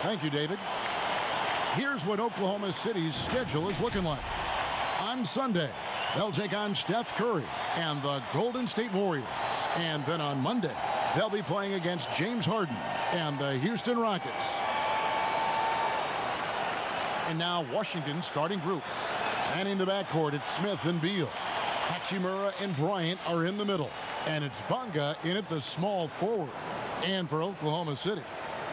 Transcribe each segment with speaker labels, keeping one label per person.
Speaker 1: Thank you, David. Here's what Oklahoma City's schedule is looking like. On Sunday, they'll take on Steph Curry and the Golden State Warriors. And then on Monday, they'll be playing against James Harden and the Houston Rockets. And now Washington's starting group. Manning the backcourt, it's Smith and Beal. Hachimura and Bryant are in the middle. And it's Bonga in at the small forward. And for Oklahoma City,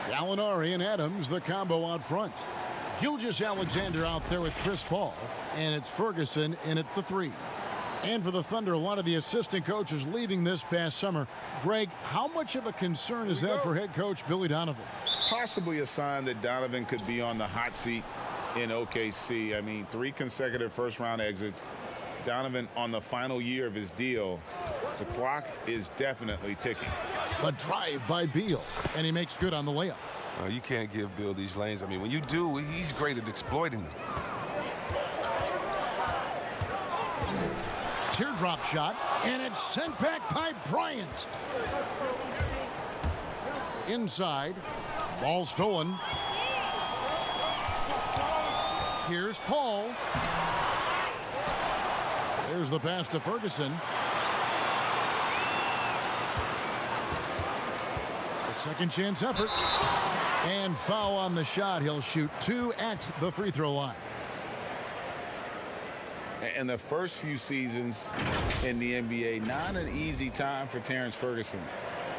Speaker 1: Gallinari and Adams, the combo out front. Gilgeous-Alexander out there with Chris Paul. And it's Ferguson in at the 3. And for the Thunder, a lot of the assistant coaches leaving this past summer. Greg, how much of a concern is that for head coach Billy Donovan?
Speaker 2: Possibly a sign that Donovan could be on the hot seat in OKC. I mean, 3 consecutive first-round exits. Donovan on the final year of his deal. The clock is definitely ticking.
Speaker 1: A drive by Beal, and he makes good on the layup.
Speaker 3: You can't give Bill these lanes. I mean, when you do, he's great at exploiting them.
Speaker 1: Teardrop shot, and it's sent back by Bryant. Inside, ball stolen. Here's Paul. There's the pass to Ferguson. A second chance effort. And foul on the shot. He'll shoot 2 at the free throw line.
Speaker 2: And the first few seasons in the NBA, not an easy time for Terrence Ferguson.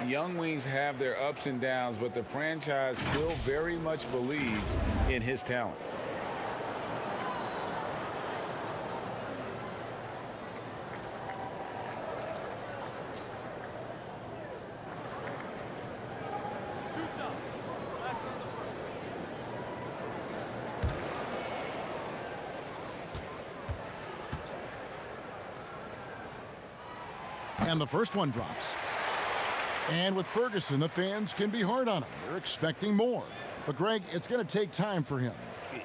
Speaker 2: Young wings have their ups and downs, but the franchise still very much believes in his talent.
Speaker 1: And the first one drops. And with Ferguson, the fans can be hard on him. They're expecting more. But, Greg, it's going to take time for him.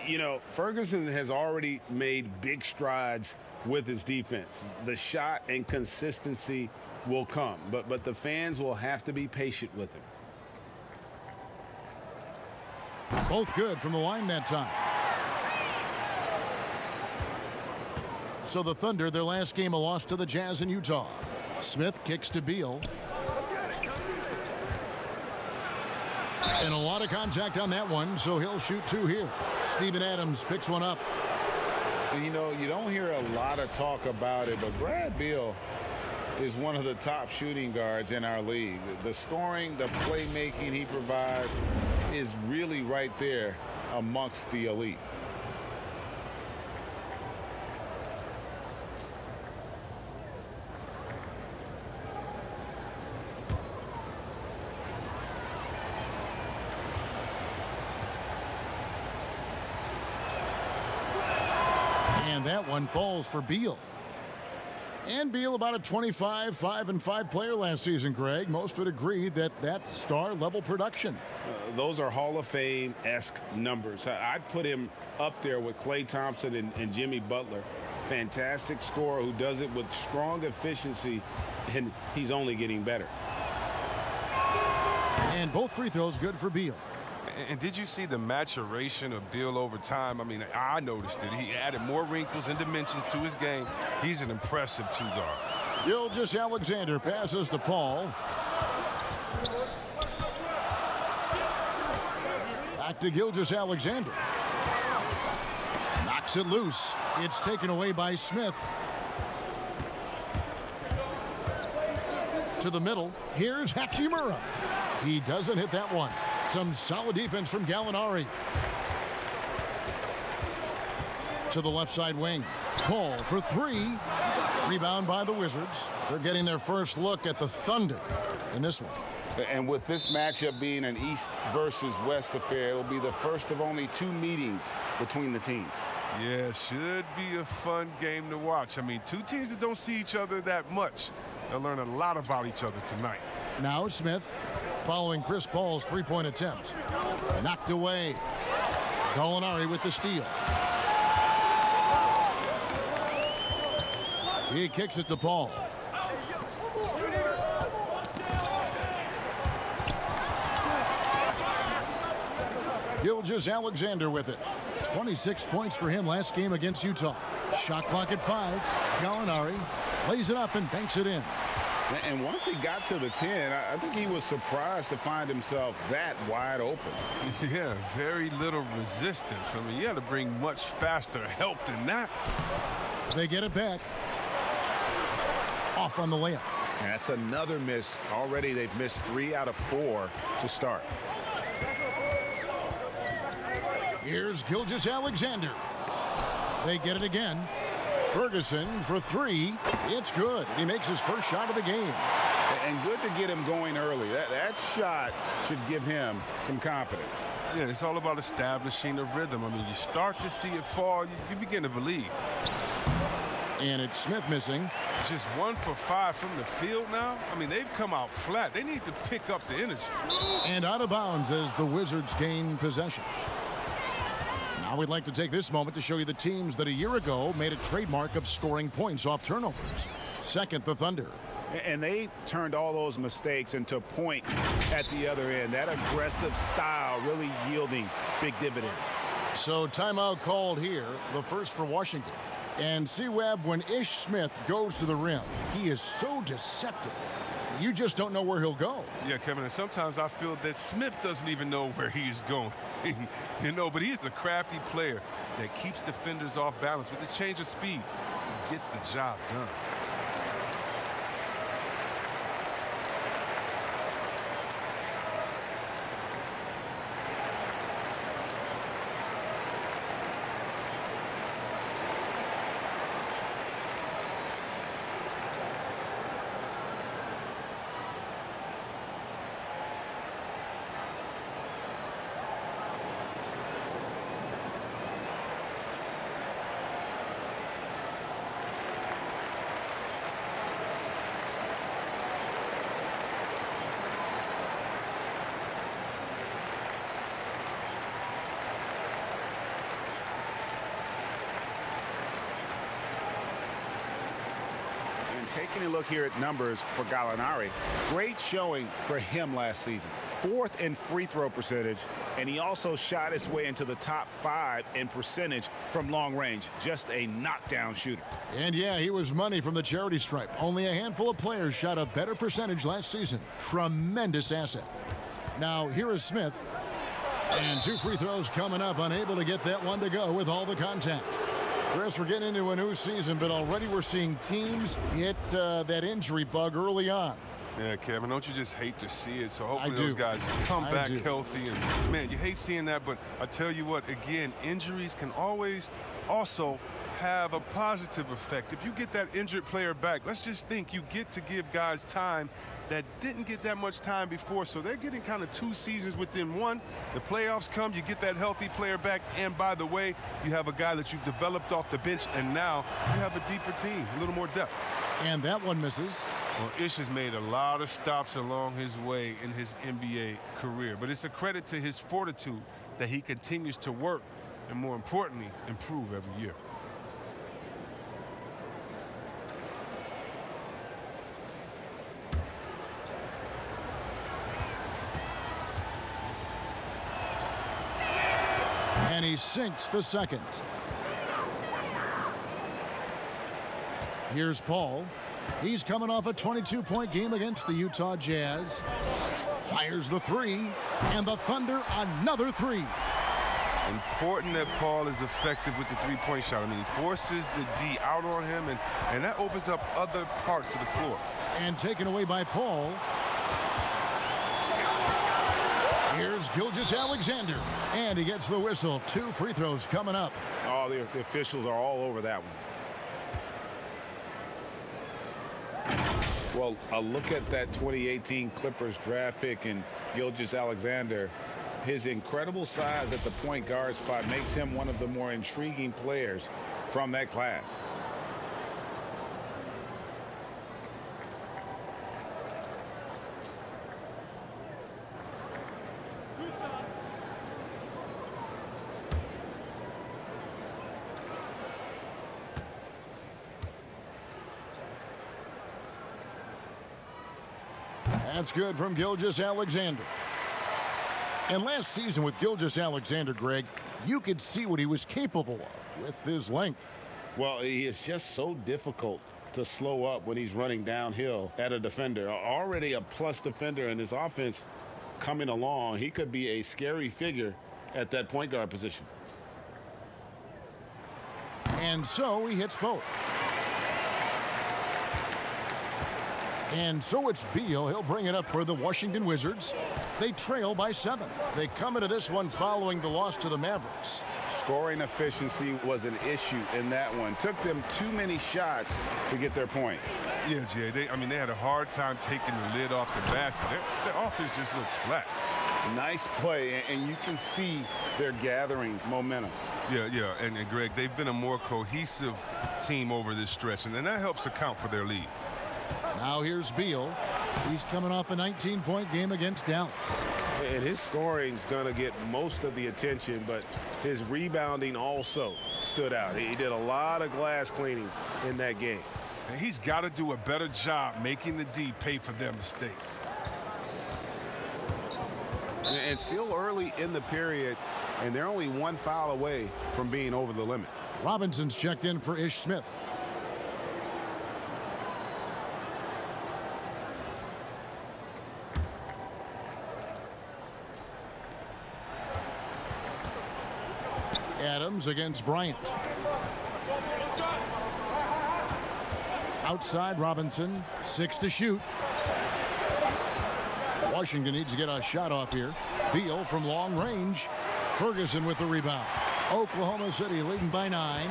Speaker 2: You know, Ferguson has already made big strides with his defense. The shot and consistency will come, but the fans will have to be patient with him.
Speaker 1: Both good from the line that time. So the Thunder, their last game, a loss to the Jazz in Utah. Smith kicks to Beal. And a lot of contact on that one, so he'll shoot 2 here. Steven Adams picks one up.
Speaker 2: You know, you don't hear a lot of talk about it, but Brad Beal is one of the top shooting guards in our league. The scoring, the playmaking he provides is really right there amongst the elite.
Speaker 1: And that one falls for Beal. And Beal, about a 25-5-5 player last season, Greg. Most would agree that that's star-level production.
Speaker 2: Those are Hall of Fame-esque numbers. I'd put him up there with Klay Thompson and Jimmy Butler. Fantastic scorer who does it with strong efficiency, and he's only getting better.
Speaker 1: And both free throws good for Beal.
Speaker 3: And did you see the maturation of Beal over time? I mean, I noticed it. He added more wrinkles and dimensions to his game. He's an impressive 2-guard.
Speaker 1: Gilgeous-Alexander passes to Paul. Back to Gilgeous-Alexander. Knocks it loose. It's taken away by Smith. To the middle. Here's Hachimura. He doesn't hit that one. Some solid defense from Gallinari. To the left side wing. Call for 3. Rebound by the Wizards. They're getting their first look at the Thunder in this one.
Speaker 2: And with this matchup being an East versus West affair, it will be the first of only 2 meetings between the teams.
Speaker 3: Yeah, should be a fun game to watch. I mean, 2 teams that don't see each other that much. They'll learn a lot about each other tonight.
Speaker 1: Now Smith, following Chris Paul's 3-point attempt. Knocked away. Gallinari with the steal. He kicks it to Paul. Gilgeous-Alexander with it. 26 points for him last game against Utah. Shot clock at 5. Gallinari lays it up and banks it in.
Speaker 2: And once he got to the 10, I think he was surprised to find himself that wide open.
Speaker 3: Yeah, very little resistance. I mean, you had to bring much faster help than that.
Speaker 1: They get it back. Off on the layup.
Speaker 2: And that's another miss. Already they've missed 3 out of 4 to start.
Speaker 1: Here's Gilgeous-Alexander. They get it again. Ferguson for 3. It's good. He makes his first shot of the game.
Speaker 2: And good to get him going early. That shot should give him some confidence.
Speaker 3: Yeah, it's all about establishing a rhythm. I mean, you start to see it fall, you begin to believe.
Speaker 1: And it's Smith missing.
Speaker 3: Just 1 for 5 from the field now. I mean, they've come out flat. They need to pick up the energy.
Speaker 1: And out of bounds as the Wizards gain possession. Now we'd like to take this moment to show you the teams that a year ago made a trademark of scoring points off turnovers. Second, the Thunder.
Speaker 2: And they turned all those mistakes into points at the other end. That aggressive style really yielding big dividends.
Speaker 1: So timeout called here, the first for Washington. And C-Web, when Ish Smith goes to the rim, he is so deceptive. You just don't know where he'll go.
Speaker 3: Yeah, Kevin, and sometimes I feel that Smith doesn't even know where he's going. But he's a crafty player that keeps defenders off balance. With his change of speed, he gets the job done.
Speaker 2: Taking a look here at numbers for Gallinari, great showing for him last season. 4th in free throw percentage, and he also shot his way into the top 5 in percentage from long range. Just a knockdown shooter.
Speaker 1: And yeah, he was money from the charity stripe. Only a handful of players shot a better percentage last season. Tremendous asset. Now here is Smith. And 2 free throws coming up, unable to get that one to go with all the contact. Chris, we're getting into a new season, but already we're seeing teams hit that injury bug early on.
Speaker 3: Yeah, Kevin, don't you just hate to see it? So hopefully those guys come back healthy. And, man, you hate seeing that, but I tell you what, again, injuries can always also have a positive effect. If you get that injured player back, let's just think you get to give guys time that didn't get that much time before. So they're getting kind of 2 seasons within one. The playoffs come, you get that healthy player back. And by the way, you have a guy that you've developed off the bench, and now you have a deeper team, a little more depth.
Speaker 1: And that one misses.
Speaker 3: Well, Ish has made a lot of stops along his way in his NBA career, but it's a credit to his fortitude that he continues to work and, more importantly, improve every year.
Speaker 1: And he sinks the second. Here's Paul. He's coming off a 22-point game against the Utah Jazz. Fires the 3, and the Thunder another 3.
Speaker 3: Important that Paul is effective with the three-point shot. I mean, he forces the D out on him, and that opens up other parts of the floor.
Speaker 1: And taken away by Paul. Here's Gilgeous-Alexander, and he gets the whistle. 2 free throws coming up.
Speaker 2: Oh, the officials are all over that one. Well, a look at that 2018 Clippers draft pick and Gilgeous-Alexander. His incredible size at the point guard spot makes him one of the more intriguing players from that class.
Speaker 1: That's good from Gilgeous-Alexander. And last season with Gilgeous-Alexander, Greg, you could see what he was capable of with his length.
Speaker 2: Well, he is just so difficult to slow up when he's running downhill at a defender. Already a plus defender in his offense coming along. He could be a scary figure at that point guard position.
Speaker 1: And so he hits both. And so it's Beal. He'll bring it up for the Washington Wizards. They trail by 7. They come into this one following the loss to the Mavericks.
Speaker 2: Scoring efficiency was an issue in that one. Took them too many shots to get their points.
Speaker 3: Yes, yeah. They had a hard time taking the lid off the basket. Their offense just looked flat.
Speaker 2: Nice play, and you can see they're gathering momentum.
Speaker 3: Yeah. And Greg, they've been a more cohesive team over this stretch, and that helps account for their lead.
Speaker 1: Now here's Beal. He's coming off a 19-point game against Dallas.
Speaker 2: And his scoring's going to get most of the attention, but his rebounding also stood out. He did a lot of glass cleaning in that game.
Speaker 3: And he's got to do a better job making the D pay for their mistakes.
Speaker 2: And still early in the period, and they're only one foul away from being over the limit.
Speaker 1: Robinson's checked in for Ish Smith. Adams against Bryant. Outside Robinson, 6 to shoot. Washington needs to get a shot off here. Beal from long range. Ferguson with the rebound. Oklahoma City leading by 9.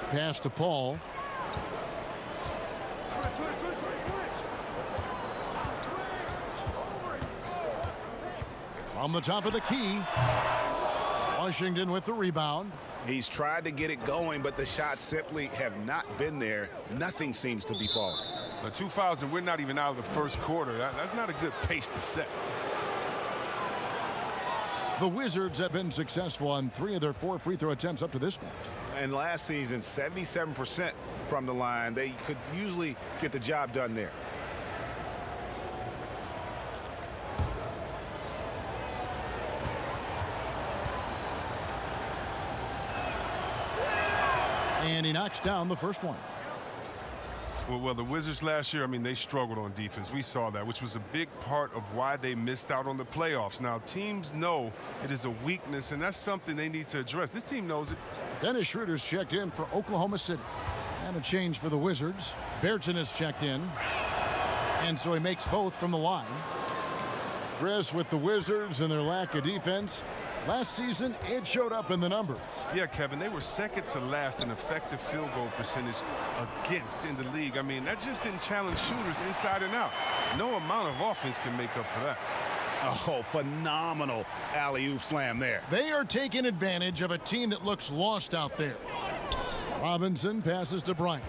Speaker 1: Pass to Paul. From the top of the key. Washington with the rebound.
Speaker 2: He's tried to get it going, but the shots simply have not been there. Nothing seems to be falling.
Speaker 3: 2 fouls, and we're not even out of the first quarter. That's not a good pace to set.
Speaker 1: The Wizards have been successful on 3 of their 4 free throw attempts up to this point.
Speaker 2: And last season, 77% from the line. They could usually get the job done there.
Speaker 1: And he knocks down the first one.
Speaker 3: Well, the Wizards last year, they struggled on defense. We saw that, which was a big part of why they missed out on the playoffs. Now, teams know it is a weakness, and that's something they need to address. This team knows it.
Speaker 1: Dennis Schroeder's checked in for Oklahoma City. And a change for the Wizards. Berton has checked in. And so he makes both from the line. Chris, with the Wizards and their lack of defense, last season, it showed up in the numbers.
Speaker 3: Yeah, Kevin, they were second to last in effective field goal percentage against in the league. That just didn't challenge shooters inside and out. No amount of offense can make up for that.
Speaker 2: Oh, phenomenal alley-oop slam there.
Speaker 1: They are taking advantage of a team that looks lost out there. Robinson passes to Bryant.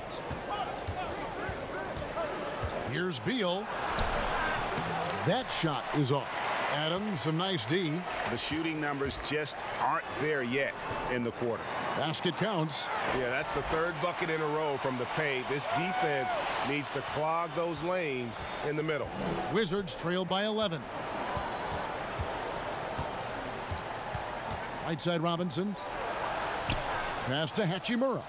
Speaker 1: Here's Beal. That shot is off. Adams, some nice D.
Speaker 2: The shooting numbers just aren't there yet in the quarter.
Speaker 1: Basket counts.
Speaker 2: Yeah, that's the 3rd bucket in a row from the paint. This defense needs to clog those lanes in the middle.
Speaker 1: Wizards trail by 11. Right side Robinson. Pass to Hachimura.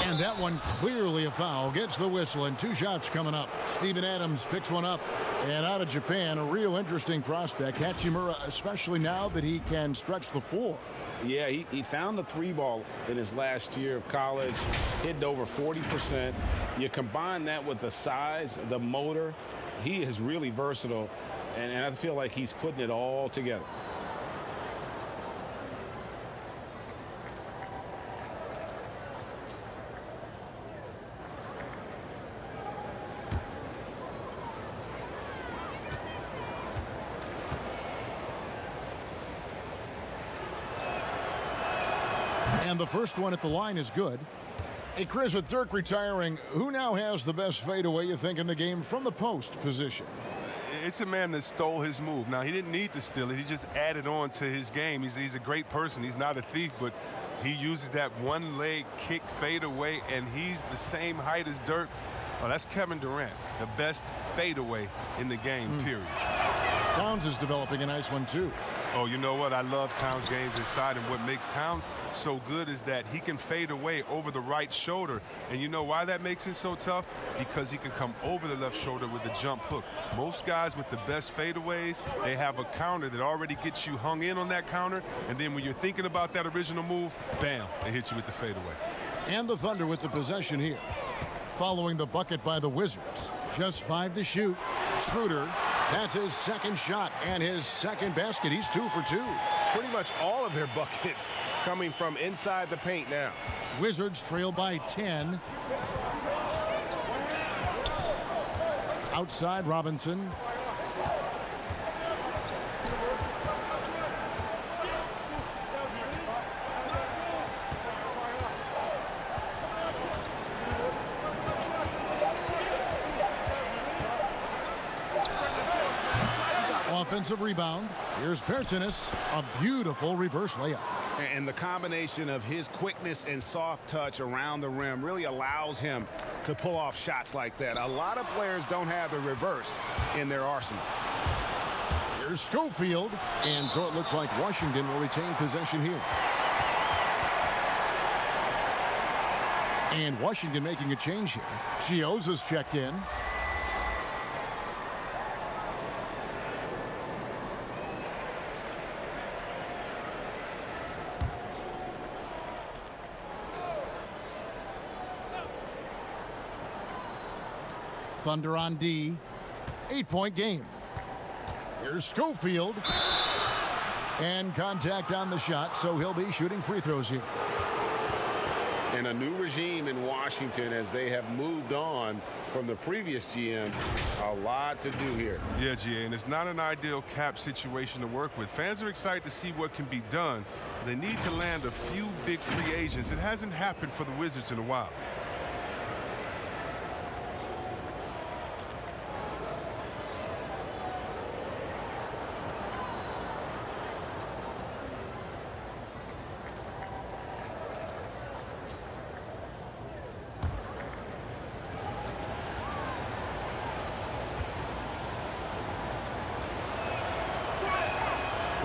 Speaker 1: And that one clearly a foul. Gets the whistle, and 2 shots coming up. Steven Adams picks one up. And out of Japan, a real interesting prospect. Hachimura, especially now that he can stretch the floor.
Speaker 2: Yeah, he found the 3 ball in his last year of college. Hit over 40%. You combine that with the size, the motor. He is really versatile, and I feel like he's putting it all together.
Speaker 1: And the first one at the line is good. Hey, Chris, with Dirk retiring, who now has the best fadeaway, you think, in the game from the post position?
Speaker 3: It's a man that stole his move. Now, he didn't need to steal it. He just added on to his game. He's a great person. He's not a thief, but He uses that one-leg kick fadeaway, and he's the same height as Dirk. Oh, that's Kevin Durant, the best fadeaway in the game, period.
Speaker 1: Towns is developing a nice one, too.
Speaker 3: Oh, you know what? I love Towns' games inside, and what makes Towns so good is that he can fade away over the right shoulder. And you know why that makes it so tough? Because he can come over the left shoulder with a jump hook. Most guys with the best fadeaways, they have a counter that already gets you hung in on that counter, and then when you're thinking about that original move, bam, they hit you with the fadeaway.
Speaker 1: And the Thunder with the possession here. Following the bucket by the Wizards. Just 5 to shoot. Schroeder. That's his second shot and his second basket. He's 2 for 2.
Speaker 4: Pretty much all of their buckets coming from inside the paint now.
Speaker 1: Wizards trail by 10. Outside Robinson. Offensive rebound. Here's Pertinis. A beautiful reverse layup.
Speaker 4: And the combination of his quickness and soft touch around the rim really allows him to pull off shots like that. A lot of players don't have the reverse in their arsenal.
Speaker 1: Here's Schofield. And so it looks like Washington will retain possession here. And Washington making a change here. Chioza's checked in. Thunder on D. 8-point game. Here's Schofield. And contact on the shot, so he'll be shooting free throws here.
Speaker 2: And a new regime in Washington as they have moved on from the previous GM. A lot to do here.
Speaker 3: Yeah, GA, and it's not an ideal cap situation to work with. Fans are excited to see what can be done. They need to land a few big free agents. It hasn't happened for the Wizards in a while.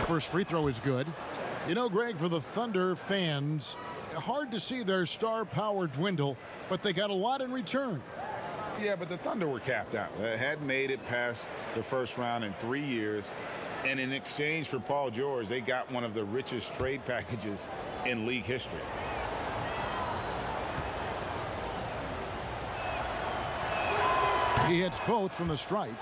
Speaker 1: First free throw is good. You know, Greg, for the Thunder fans, hard to see their star power dwindle, but they got a lot in return.
Speaker 2: Yeah, but the Thunder were capped out. They hadn't made it past the first round in 3 years. And in exchange for Paul George, they got one of the richest trade packages in league history.
Speaker 1: He hits both from the stripe.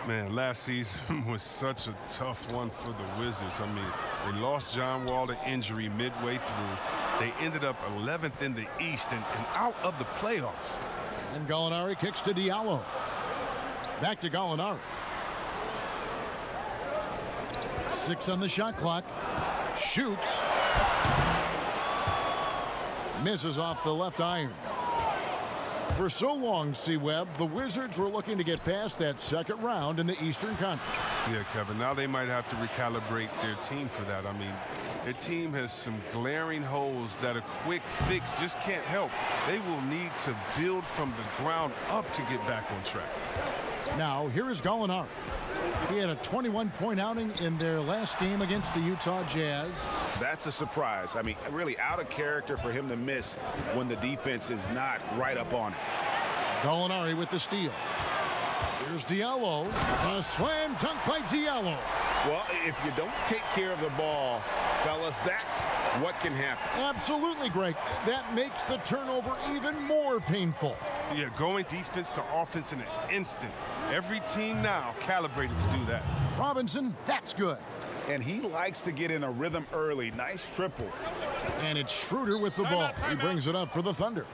Speaker 3: Man, last season was such a tough one for the Wizards. I mean, they lost John Wall to injury midway through. They ended up 11th in the East and out of the playoffs.
Speaker 1: And Gallinari kicks to Diallo. Back to Gallinari. 6 on the shot clock. Shoots. Misses off the left iron. For so long, C-Webb, the Wizards were looking to get past that second round in the Eastern Conference.
Speaker 3: Yeah, Kevin, now they might have to recalibrate their team for that. I mean, their team has some glaring holes that a quick fix just can't help. They will need to build from the ground up to get back on track.
Speaker 1: Now, here is Gallinari. He had a 21-point outing in their last game against the Utah Jazz.
Speaker 4: That's a surprise. I mean, really out of character for him to miss when the defense is not right up on it.
Speaker 1: Gallinari with the steal. Here's Diallo. A slam dunk by Diallo.
Speaker 4: Well, if you don't take care of the ball, fellas, that's what can happen.
Speaker 1: Absolutely, Greg. That makes the turnover even more painful.
Speaker 3: Yeah, going defense to offense in an instant. Every team now calibrated to do that.
Speaker 1: Robinson, that's good.
Speaker 4: And he likes to get in a rhythm early. Nice triple.
Speaker 1: And it's Schroeder with the ball. He brings it up for the Thunder.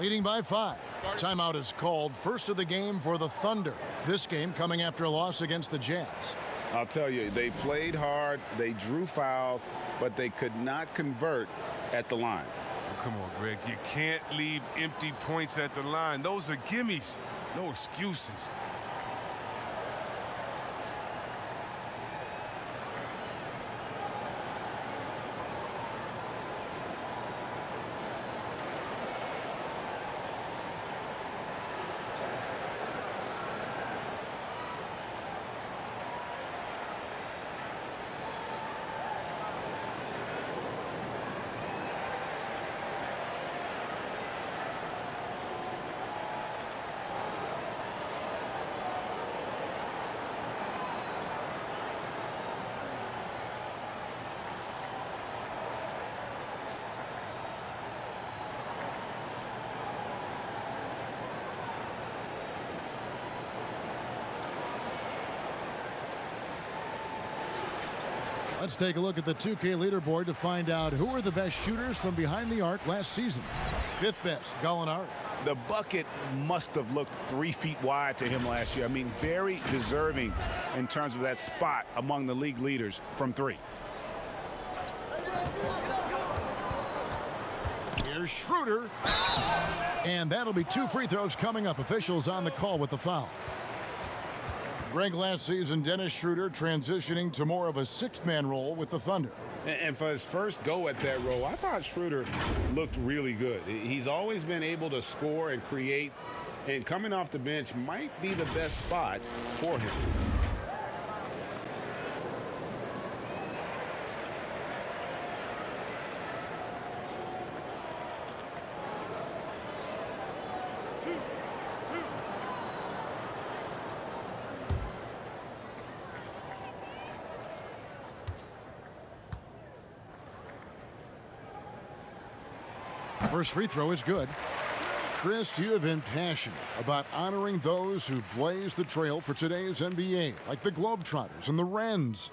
Speaker 1: Leading by 5. Timeout is called. First of the game for the Thunder. This game coming after a loss against the Jazz.
Speaker 2: I'll tell you, they played hard, they drew fouls, but they could not convert at the line.
Speaker 3: Come on, Greg. You can't leave empty points at the line. Those are gimmies. No excuses.
Speaker 1: Let's take a look at the 2K leaderboard to find out who are the best shooters from behind the arc last season. Fifth best, Gallinari.
Speaker 4: The bucket must have looked 3 feet wide to him last year. I mean, very deserving in terms of that spot among the league leaders from 3.
Speaker 1: Here's Schroeder. And that'll be 2 free throws coming up. Officials on the call with the foul. Greg, last season, Dennis Schroeder transitioning to more of a 6th-man role with the Thunder.
Speaker 2: And for his first go at that role, I thought Schroeder looked really good. He's always been able to score and create, and coming off the bench might be the best spot for him.
Speaker 1: First free throw is good. Chris, you have been passionate about honoring those who blazed the trail for today's NBA, like the Globetrotters and the Wrens,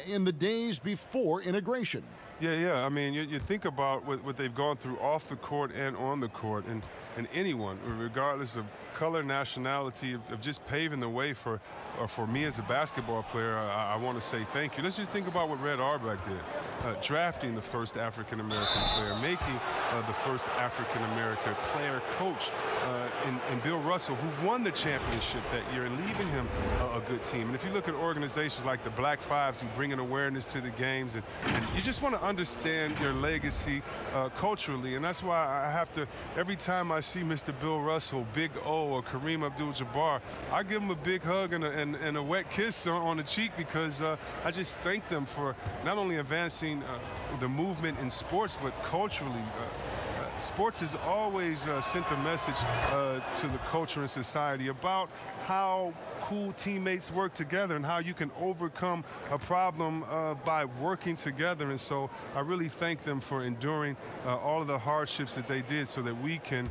Speaker 1: in the days before integration.
Speaker 3: Yeah. I mean, you think about what they've gone through off the court and on the court, and anyone, regardless of color, nationality, of just paving the way for me as a basketball player. I want to say thank you. Let's just think about what Red Auerbach did. Drafting the first African-American player, making the first African-American player coach in Bill Russell, who won the championship that year, and leaving him a good team. And if you look at organizations like the Black Fives who bring an awareness to the games, and you just want to understand your legacy culturally. And that's why I have to, every time I see Mr. Bill Russell, Big O, or Kareem Abdul-Jabbar, I give them a big hug and a wet kiss on the cheek, because I just thank them for not only advancing the movement in sports, but culturally. Sports has always sent a message to the culture and society about how cool teammates work together and how you can overcome a problem by working together. And so I really thank them for enduring all of the hardships that they did so that we can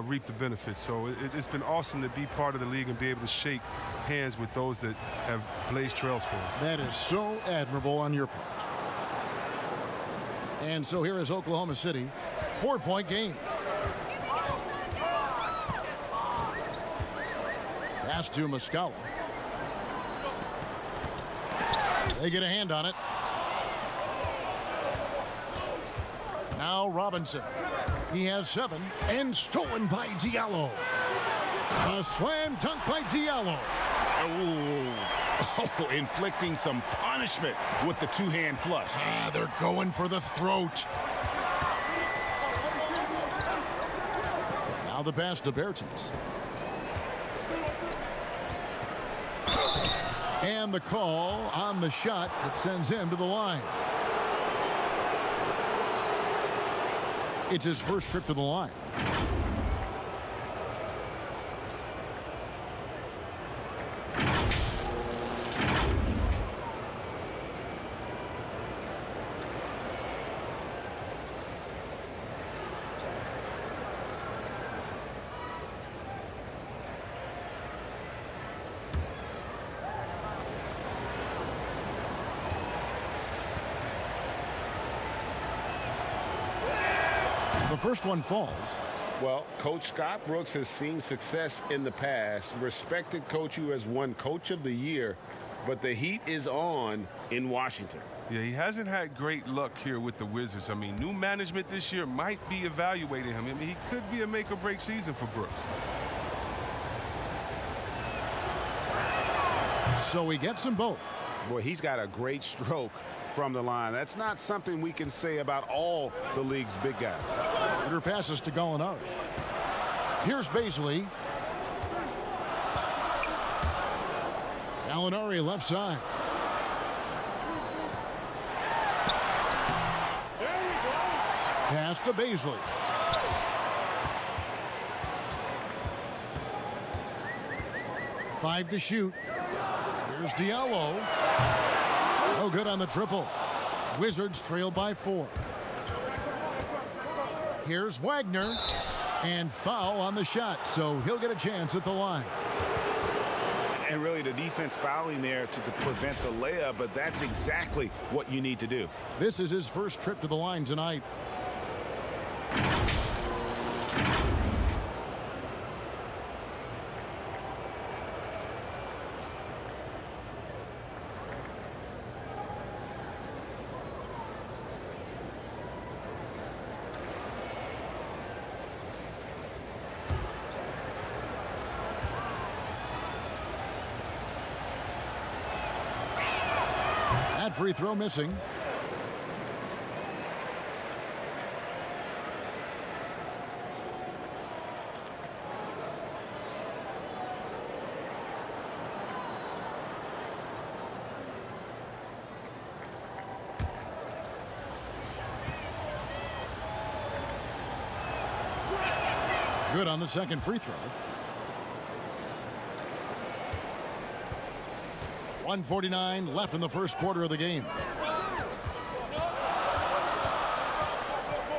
Speaker 3: reap the benefits. So it's been awesome to be part of the league and be able to shake hands with those that have blazed trails for us.
Speaker 1: That is so admirable on your part. And so here is Oklahoma City. 4-point game. Pass to Muscala. They get a hand on it. Now Robinson. He has 7 and stolen by Diallo. A slam dunk by Diallo.
Speaker 4: Oh, inflicting some punishment with the 2-hand flush.
Speaker 1: They're going for the throat. Now the pass to Bertens. And the call on the shot that sends him to the line. It's his first trip to the line. The first one falls.
Speaker 2: Well, Coach Scott Brooks has seen success in the past, respected coach who has won Coach of the Year, but the heat is on in Washington.
Speaker 3: Yeah, he hasn't had great luck here with the Wizards. I mean, new management this year might be evaluating him. I mean, he could be a make-or-break season for Brooks.
Speaker 1: So he gets them both.
Speaker 4: Boy, he's got a great stroke from the line. That's not something we can say about all the league's big guys.
Speaker 1: Under passes to Gallinari. Here's Baisley. Gallinari left side. Pass to Baisley. Five to shoot. Here's Diallo. No good on the triple. Wizards trail by 4. Here's Wagner. And foul on the shot, so he'll get a chance at the line.
Speaker 4: And really the defense fouling there to prevent the layup, but that's exactly what you need to do.
Speaker 1: This is his first trip to the line tonight. That free throw missing. Good on the second free throw. 1:49 left in the first quarter of the game.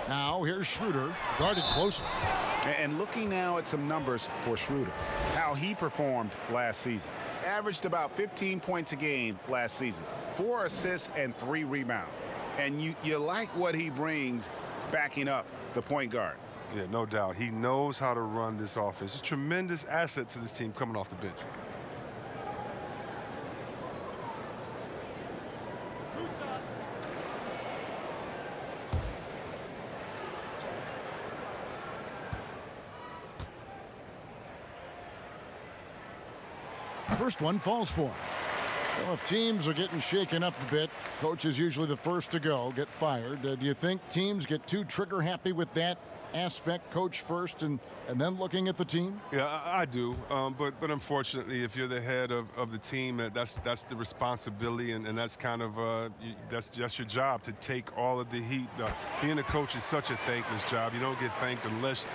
Speaker 1: Now here's Schroeder, guarded closely.
Speaker 4: And looking now at some numbers for Schroeder, how he performed last season. Averaged about 15 points a game last season, 4 assists and 3 rebounds. And you like what he brings backing up the point guard.
Speaker 3: Yeah, no doubt. He knows how to run this offense. It's a tremendous asset to this team coming off the bench.
Speaker 1: First one falls for him. Well, if teams are getting shaken up a bit, coach is usually the first to go, get fired. Do you think teams get too trigger happy with that aspect, coach first and then looking at the team?
Speaker 3: Yeah, I do. But unfortunately, if you're the head of the team, that's the responsibility, and that's kind of that's your job, to take all of the heat. Being a coach is such a thankless job. You don't get thanked unless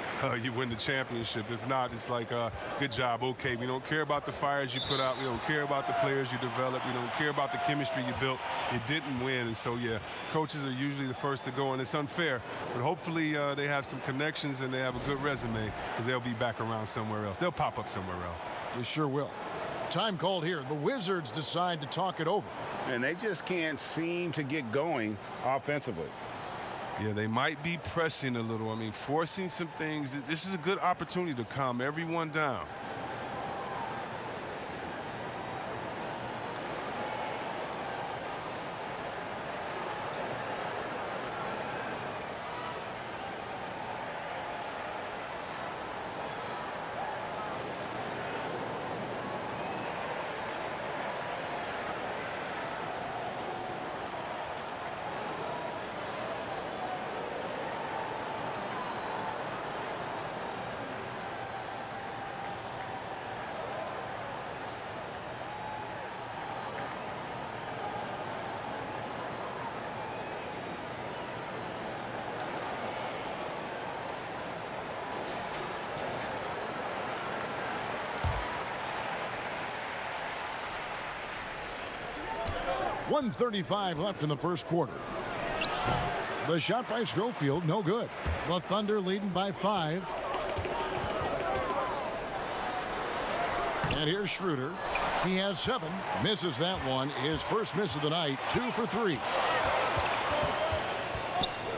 Speaker 3: you win the championship. If not, it's like, good job, okay. We don't care about the fires you put out. We don't care about the players you develop. We don't care about the chemistry you built. You didn't win, and so yeah, coaches are usually the first to go, and it's unfair. But hopefully they have some connections and they have a good resume, because they'll be back around somewhere else. They'll pop up somewhere else.
Speaker 1: They sure will. Time called here. The Wizards decide to talk it over.
Speaker 4: And they just can't seem to get going offensively.
Speaker 3: Yeah, they might be pressing a little. I mean, forcing some things. This is a good opportunity to calm everyone down.
Speaker 1: .135 left in the first quarter. The shot by Schofield, no good. The Thunder leading by 5. And here's Schroeder. He has 7. Misses that one. His first miss of the night. 2 for 3.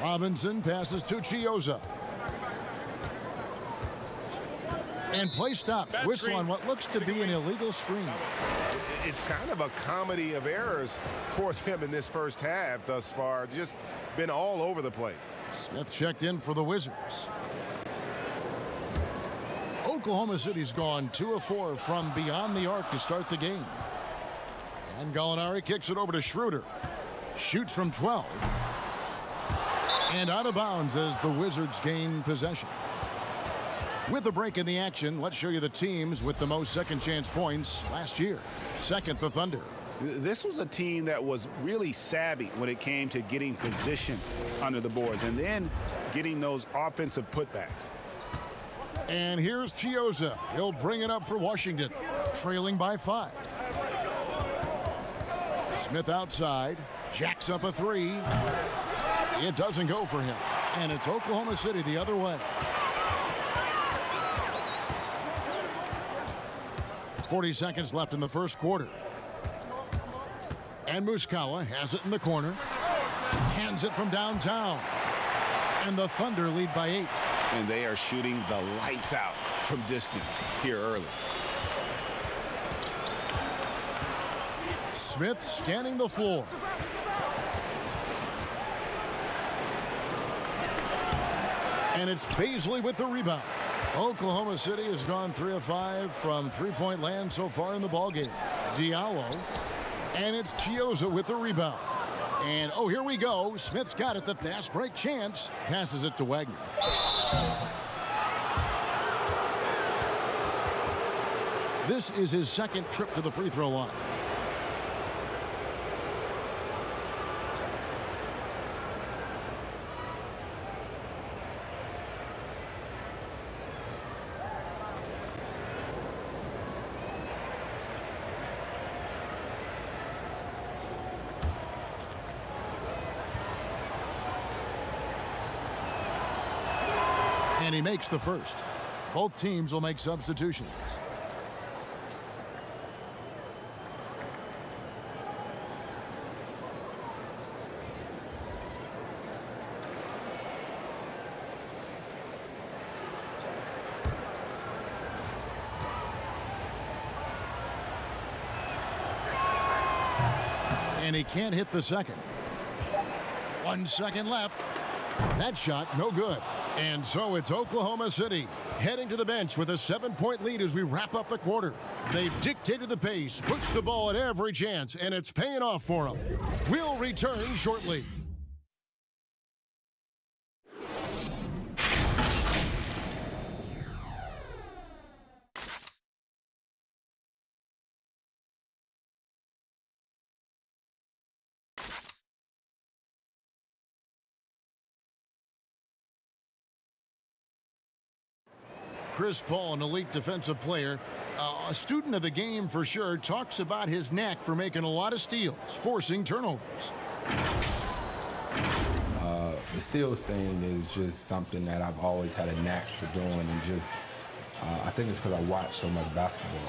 Speaker 1: Robinson passes to Chiozza. And play stops. Whistle on what looks to be an illegal screen.
Speaker 4: It's kind of a comedy of errors for them in this first half thus far. Just been all over the place.
Speaker 1: Smith checked in for the Wizards. Oklahoma City's gone 2 of 4 from beyond the arc to start the game. And Gallinari kicks it over to Schroeder. Shoots from 12. And out of bounds as the Wizards gain possession. With a break in the action, let's show you the teams with the most second chance points last year. Second, the Thunder.
Speaker 4: This was a team that was really savvy when it came to getting position under the boards and then getting those offensive putbacks.
Speaker 1: And here's Chiozza. He'll bring it up for Washington, trailing by 5. Smith outside, jacks up a 3. It doesn't go for him. And it's Oklahoma City the other way. 40 seconds left in the first quarter. And Muscala has it in the corner. Hands it from downtown. And the Thunder lead by 8.
Speaker 4: And they are shooting the lights out from distance here early.
Speaker 1: Smith scanning the floor. And it's Baisley with the rebound. Oklahoma City has gone 3 of 5 from three-point land so far in the ballgame. Diallo. And it's Chiozza with the rebound. And, oh, here we go. Smith's got it. The fast break chance. Passes it to Wagner. This is his second trip to the free throw line. And he makes the first. Both teams will make substitutions. And he can't hit the second. 1 second left. That shot, no good. And so it's Oklahoma City heading to the bench with a 7-point lead as we wrap up the quarter. They've dictated the pace, pushed the ball at every chance, and it's paying off for them. We'll return shortly. Chris Paul, an elite defensive player, a student of the game for sure, talks about his knack for making a lot of steals, forcing turnovers.
Speaker 5: The steals thing is just something that I've always had a knack for doing, and just I think it's because I watch so much basketball.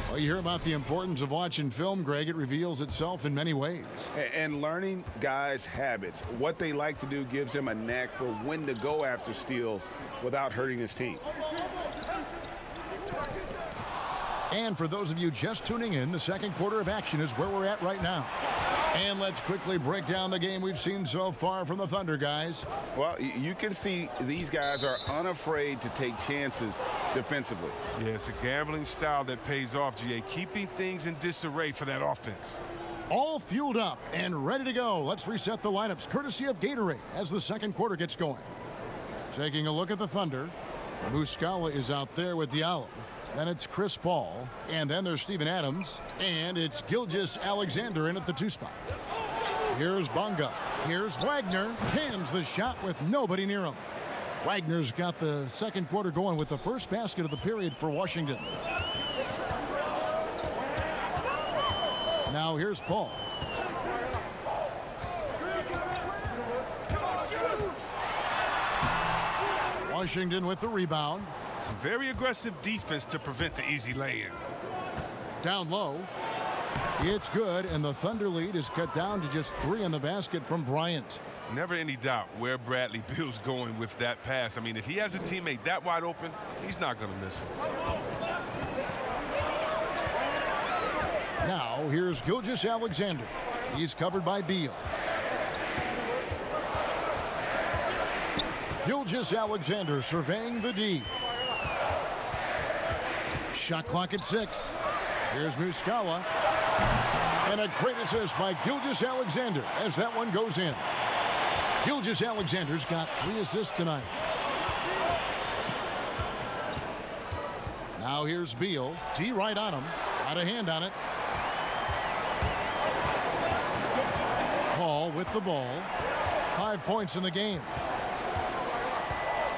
Speaker 1: Well, you hear about the importance of watching film, Greg. It reveals itself in many ways.
Speaker 4: And learning guys' habits, what they like to do, gives him a knack for when to go after steals without hurting his team.
Speaker 1: And for those of you just tuning in, the second quarter of action is where we're at right now. And let's quickly break down the game we've seen so far from the Thunder, guys.
Speaker 4: Well, you can see these guys are unafraid to take chances defensively.
Speaker 3: Yeah, it's a gambling style that pays off, GA, keeping things in disarray for that offense.
Speaker 1: All fueled up and ready to go. Let's reset the lineups, courtesy of Gatorade, as the second quarter gets going. Taking a look at the Thunder, Muscala is out there with Diallo. Then it's Chris Paul, and then there's Steven Adams, and it's Gilgeous-Alexander in at the 2 spot. Here's Bonga. Here's Wagner. Cans the shot with nobody near him. Wagner's got the second quarter going with the first basket of the period for Washington. Now here's Paul. Washington with the rebound.
Speaker 3: Some very aggressive defense to prevent the easy lay-in.
Speaker 1: Down low. It's good, and the Thunder lead is cut down to just 3 in the basket from Bryant.
Speaker 3: Never any doubt where Bradley Beal's going with that pass. I mean, if he has a teammate that wide open, he's not going to miss it.
Speaker 1: Now, here's Gilgeous-Alexander. He's covered by Beal. Gilgeous-Alexander surveying the D. Shot clock at 6. Here's Muscala. And a great assist by Gilgeous-Alexander as that one goes in. Gilgeous-Alexander's got 3 assists tonight. Now here's Beal. D right on him. Got a hand on it. Paul with the ball. 5 points in the game.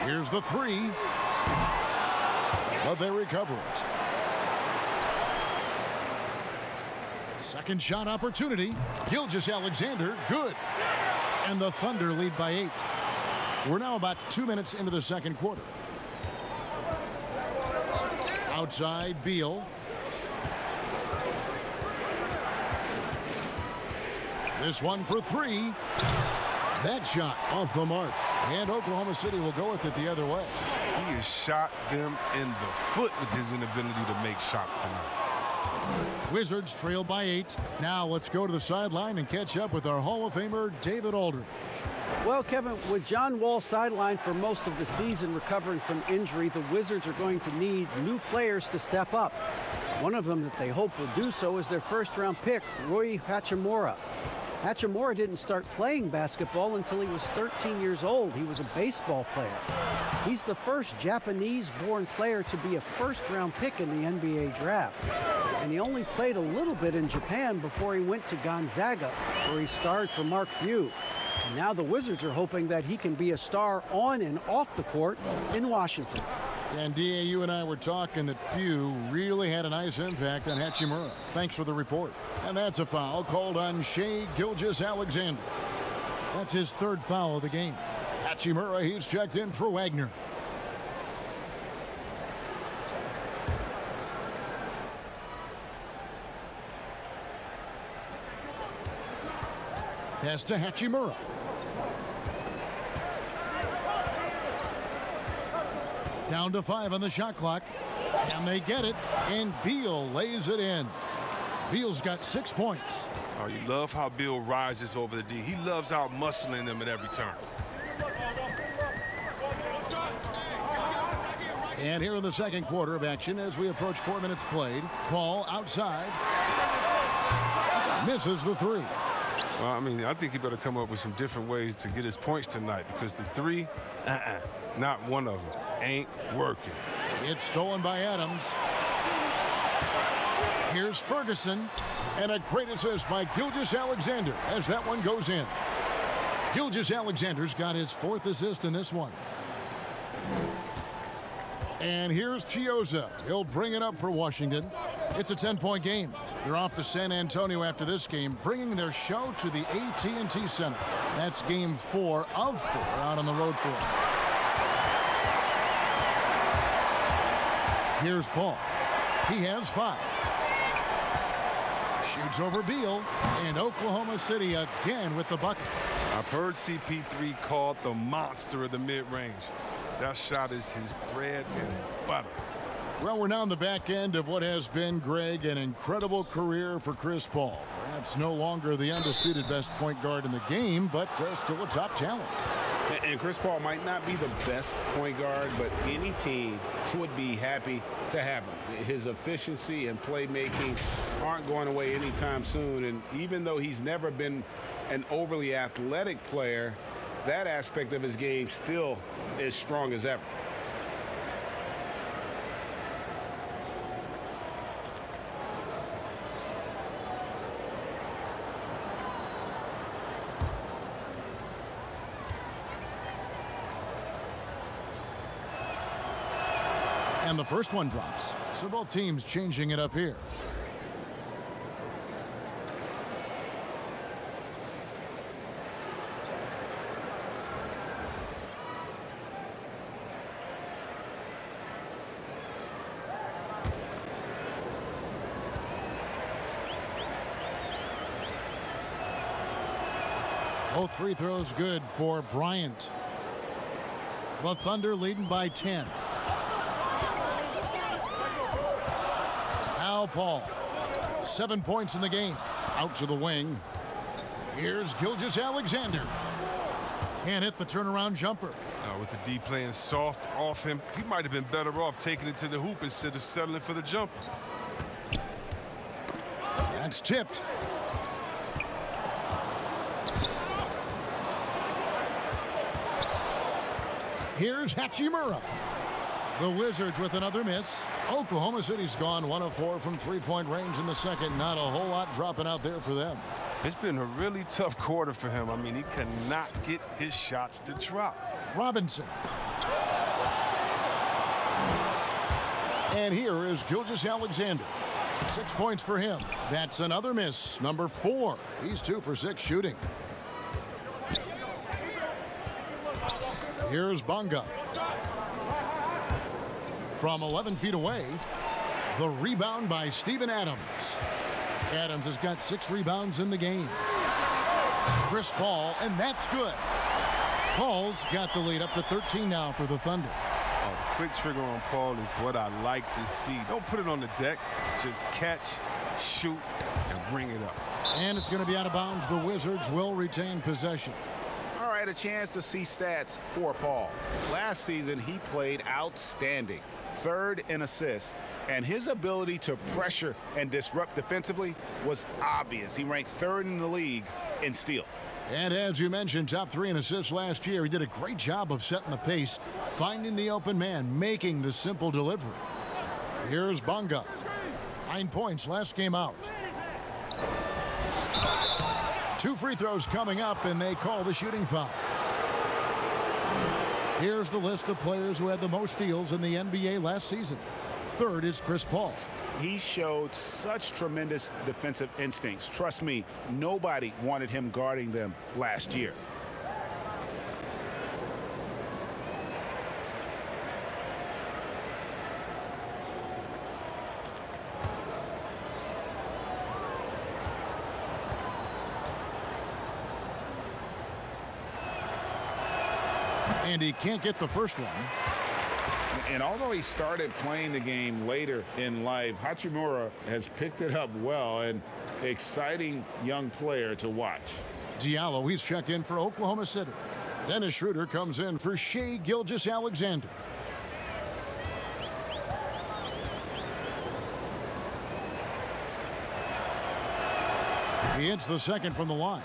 Speaker 1: Here's the 3. But they recover it. Second shot opportunity. Gilgeous-Alexander, good. And the Thunder lead by 8. We're now about 2 minutes into the second quarter. Outside, Beal. This one for three. That shot off the mark. And Oklahoma City will go with it the other way.
Speaker 3: He has shot them in the foot with his inability to make shots tonight.
Speaker 1: Wizards trail by 8. Now let's go to the sideline and catch up with our Hall of Famer, David Aldridge.
Speaker 6: Well, Kevin, with John Wall sidelined for most of the season recovering from injury, the Wizards are going to need new players to step up. One of them that they hope will do so is their first-round pick, Rui Hachimura. Hachimura didn't start playing basketball until he was 13 years old. He was a baseball player. He's the first Japanese-born player to be a first-round pick in the NBA draft. And he only played a little bit in Japan before he went to Gonzaga, where he starred for Mark Few. And now the Wizards are hoping that he can be a star on and off the court in Washington.
Speaker 1: And D.A., you and I were talking that Few really had a nice impact on Hachimura. Thanks for the report. And that's a foul called on Shai Gilgeous-Alexander. That's his third foul of the game. Hachimura, he's checked in for Wagner. Pass to Hachimura. Down to 5 on the shot clock. And they get it. And Beal lays it in. Beal's got 6 points.
Speaker 3: Oh, you love how Beal rises over the D. He loves out-muscling them at every turn.
Speaker 1: And here in the second quarter of action as we approach 4 minutes played. Paul outside. Misses the three.
Speaker 3: Well, I mean, I think he better come up with some different ways to get his points tonight because the three, not one of them, ain't working.
Speaker 1: It's stolen by Adams. Here's Ferguson, and a great assist by Gilgeous-Alexander as that one goes in. Gilgeous-Alexander's got his 4th assist in this one. And here's Chiozza. He'll bring it up for Washington. It's a 10-point game. They're off to San Antonio after this game, bringing their show to the AT&T Center. That's game 4 of 4 out on the road for them. Here's Paul. He has 5. Shoots over Beal, and Oklahoma City again with the bucket.
Speaker 3: I've heard CP3 called the monster of the mid-range. That shot is his bread and butter.
Speaker 1: Well, we're now in the back end of what has been, Greg, an incredible career for Chris Paul. Perhaps no longer the undisputed best point guard in the game, but still a top talent.
Speaker 2: And Chris Paul might not be the best point guard, but any team would be happy to have him. His efficiency and playmaking aren't going away anytime soon. And even though he's never been an overly athletic player, that aspect of his game still is strong as ever.
Speaker 1: And the first one drops. So both teams changing it up here. Both free throws good for Bryant. The Thunder leading by 10. Now Paul. 7 points in the game. Out to the wing. Here's Gilgeous-Alexander. Can't hit the turnaround jumper.
Speaker 3: With the D playing soft off him, he might have been better off taking it to the hoop instead of settling for the jumper.
Speaker 1: That's tipped. Here's Hachimura. The Wizards with another miss. Oklahoma City's gone 1 of 4 from three-point range in the second. Not a whole lot dropping out there for them.
Speaker 3: It's been a really tough quarter for him. I mean, he cannot get his shots to drop.
Speaker 1: Robinson. And here is Gilgeous-Alexander. 6 points for him. That's another miss. Number 4. He's 2 for 6 shooting. Here's Bonga. From 11 feet away, the rebound by Steven Adams. Adams has got 6 rebounds in the game. Chris Paul, and that's good. Paul's got the lead up to 13 now for the Thunder.
Speaker 3: Oh, the quick trigger on Paul is what I like to see. Don't put it on the deck. Just catch, shoot, and bring it up.
Speaker 1: And it's going to be out of bounds. The Wizards will retain possession.
Speaker 4: All right, a chance to see stats for Paul. Last season, he played outstanding. 3rd in assists, and his ability to pressure and disrupt defensively was obvious. He ranked 3rd in the league in steals.
Speaker 1: And as you mentioned, top 3 in assists last year. He did a great job of setting the pace, finding the open man, making the simple delivery. Here's Bunga. 9 points last game out. 2 free throws coming up, and they call the shooting foul. Here's the list of players who had the most steals in the NBA last season. 3rd is Chris Paul.
Speaker 4: He showed such tremendous defensive instincts. Trust me, nobody wanted him guarding them last year.
Speaker 1: And he can't get the first one.
Speaker 2: And although he started playing the game later in life, Hachimura has picked it up well, and exciting young player to watch.
Speaker 1: Diallo, he's checked in for Oklahoma City. Dennis Schroeder comes in for Shai Gilgeous-Alexander. He hits the second from the line.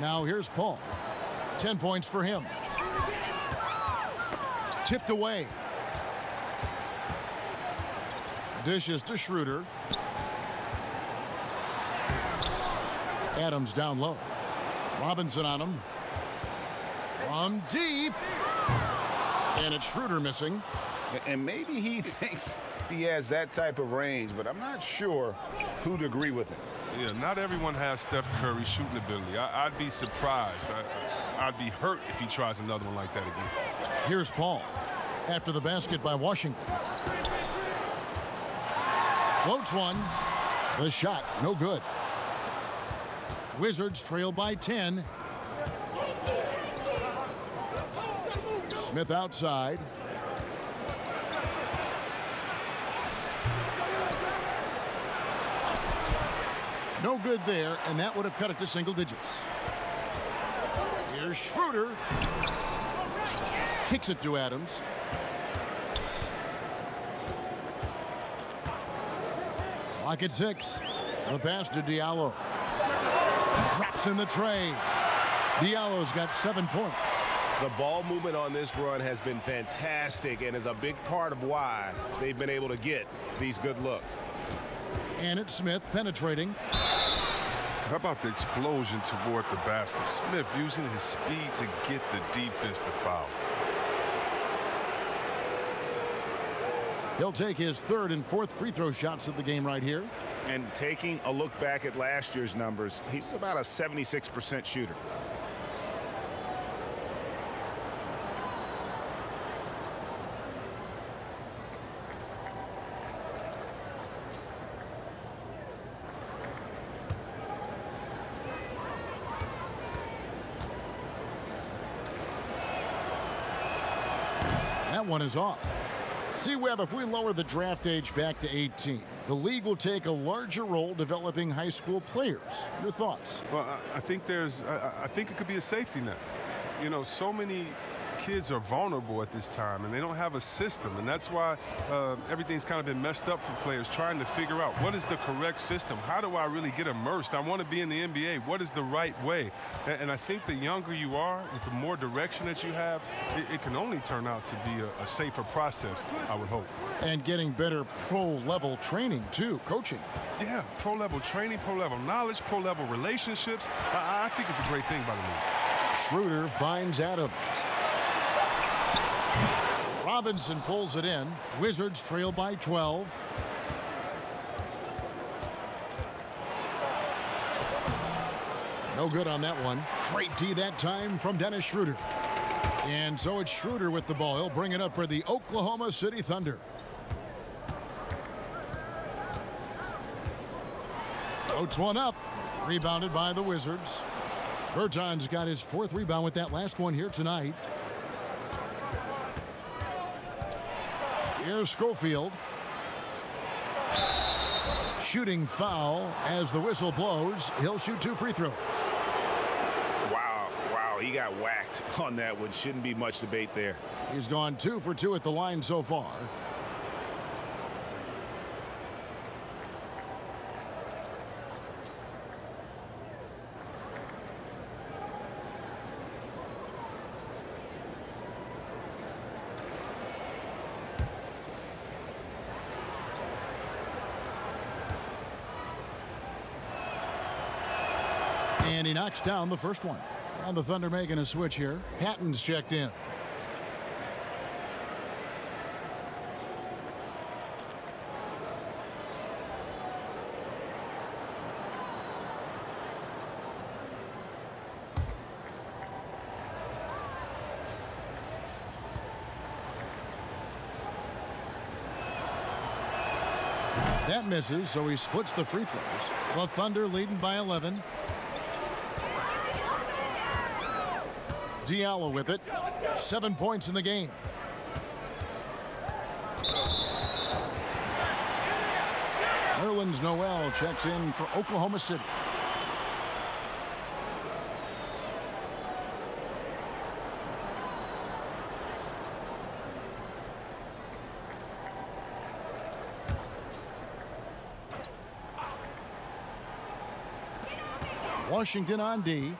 Speaker 1: Now here's Paul. 10 points for him. Tipped away. Dishes to Schroeder. Adams down low. Robinson on him. From deep. And it's Schroeder missing.
Speaker 2: And maybe he thinks he has that type of range, but I'm not sure who'd agree with him.
Speaker 3: Yeah, not everyone has Steph Curry's shooting ability. I'd be surprised. I'd be hurt if he tries another one like that again.
Speaker 1: Here's Paul after the basket by Washington. Floats one. The shot, no good. Wizards trail by 10. Smith outside. No good there, and that would have cut it to single digits. Here's Schroeder. Kicks it to Adams. Clock at 6. The pass to Diallo. Drops in the tray. Diallo's got 7 points.
Speaker 7: The ball movement on this run has been fantastic and is a big part of why they've been able to get these good looks.
Speaker 1: And it's Smith penetrating.
Speaker 3: How about the explosion toward the basket? Smith using his speed to get the defense to foul.
Speaker 1: He'll take his 3rd and 4th free throw shots of the game right here.
Speaker 4: And taking a look back at last year's numbers, he's about a 76% shooter.
Speaker 1: That one is off. See, Webb, if we lower the draft age back to 18, the league will take a larger role developing high school players. Your thoughts?
Speaker 3: Well, I think I think it could be a safety net. You know, so many kids are vulnerable at this time, and they don't have a system, and that's why everything's kind of been messed up for players trying to figure out what is the correct system. How do I really get immersed? I want to be in the NBA. What is the right way? And I think the younger you are, with the more direction that you have, it can only turn out to be a safer process, I would hope.
Speaker 1: And getting better pro-level training, too, coaching.
Speaker 3: Yeah, pro-level training, pro-level knowledge, pro-level relationships. I think it's a great thing by the league.
Speaker 1: Schroeder finds Adams. Robinson pulls it in. Wizards trail by 12. No good on that one. Great D that time from Dennis Schroeder. And so it's Schroeder with the ball. He'll bring it up for the Oklahoma City Thunder. Floats one up. Rebounded by the Wizards. Berton's got his 4th rebound with that last one here tonight. Here's Schofield. Shooting foul as the whistle blows. He'll shoot 2 free throws.
Speaker 4: Wow, he got whacked on that one. Shouldn't be much debate there.
Speaker 1: He's gone 2 for 2 at the line so far. And he knocks down the first one. And the Thunder making a switch here. Patton's checked in. That misses, so he splits the free throws. The Thunder leading by 11. Diallo with it. 7 points in the game. Nerlens Noel checks in for Oklahoma City. Washington on D.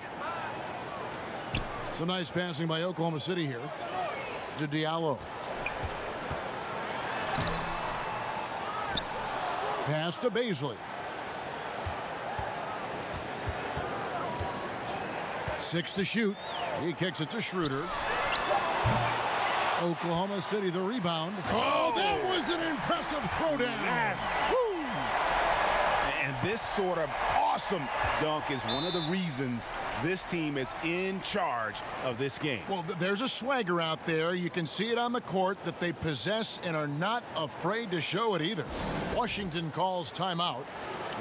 Speaker 1: Some nice passing by Oklahoma City here to Diallo. Pass to Bazley. 6 to shoot. He kicks it to Schroeder. Oklahoma City the rebound. Oh, that was an impressive throwdown.
Speaker 4: And this sort of awesome dunk is one of the reasons this team is in charge of this game.
Speaker 1: Well, there's a swagger out there. You can see it on the court that they possess and are not afraid to show it either. Washington calls timeout.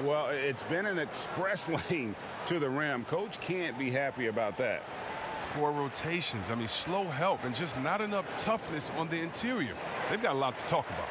Speaker 2: Well, it's been an express lane to the rim. Coach can't be happy about that.
Speaker 3: Poor rotations. I mean, slow help and just not enough toughness on the interior. They've got a lot to talk about.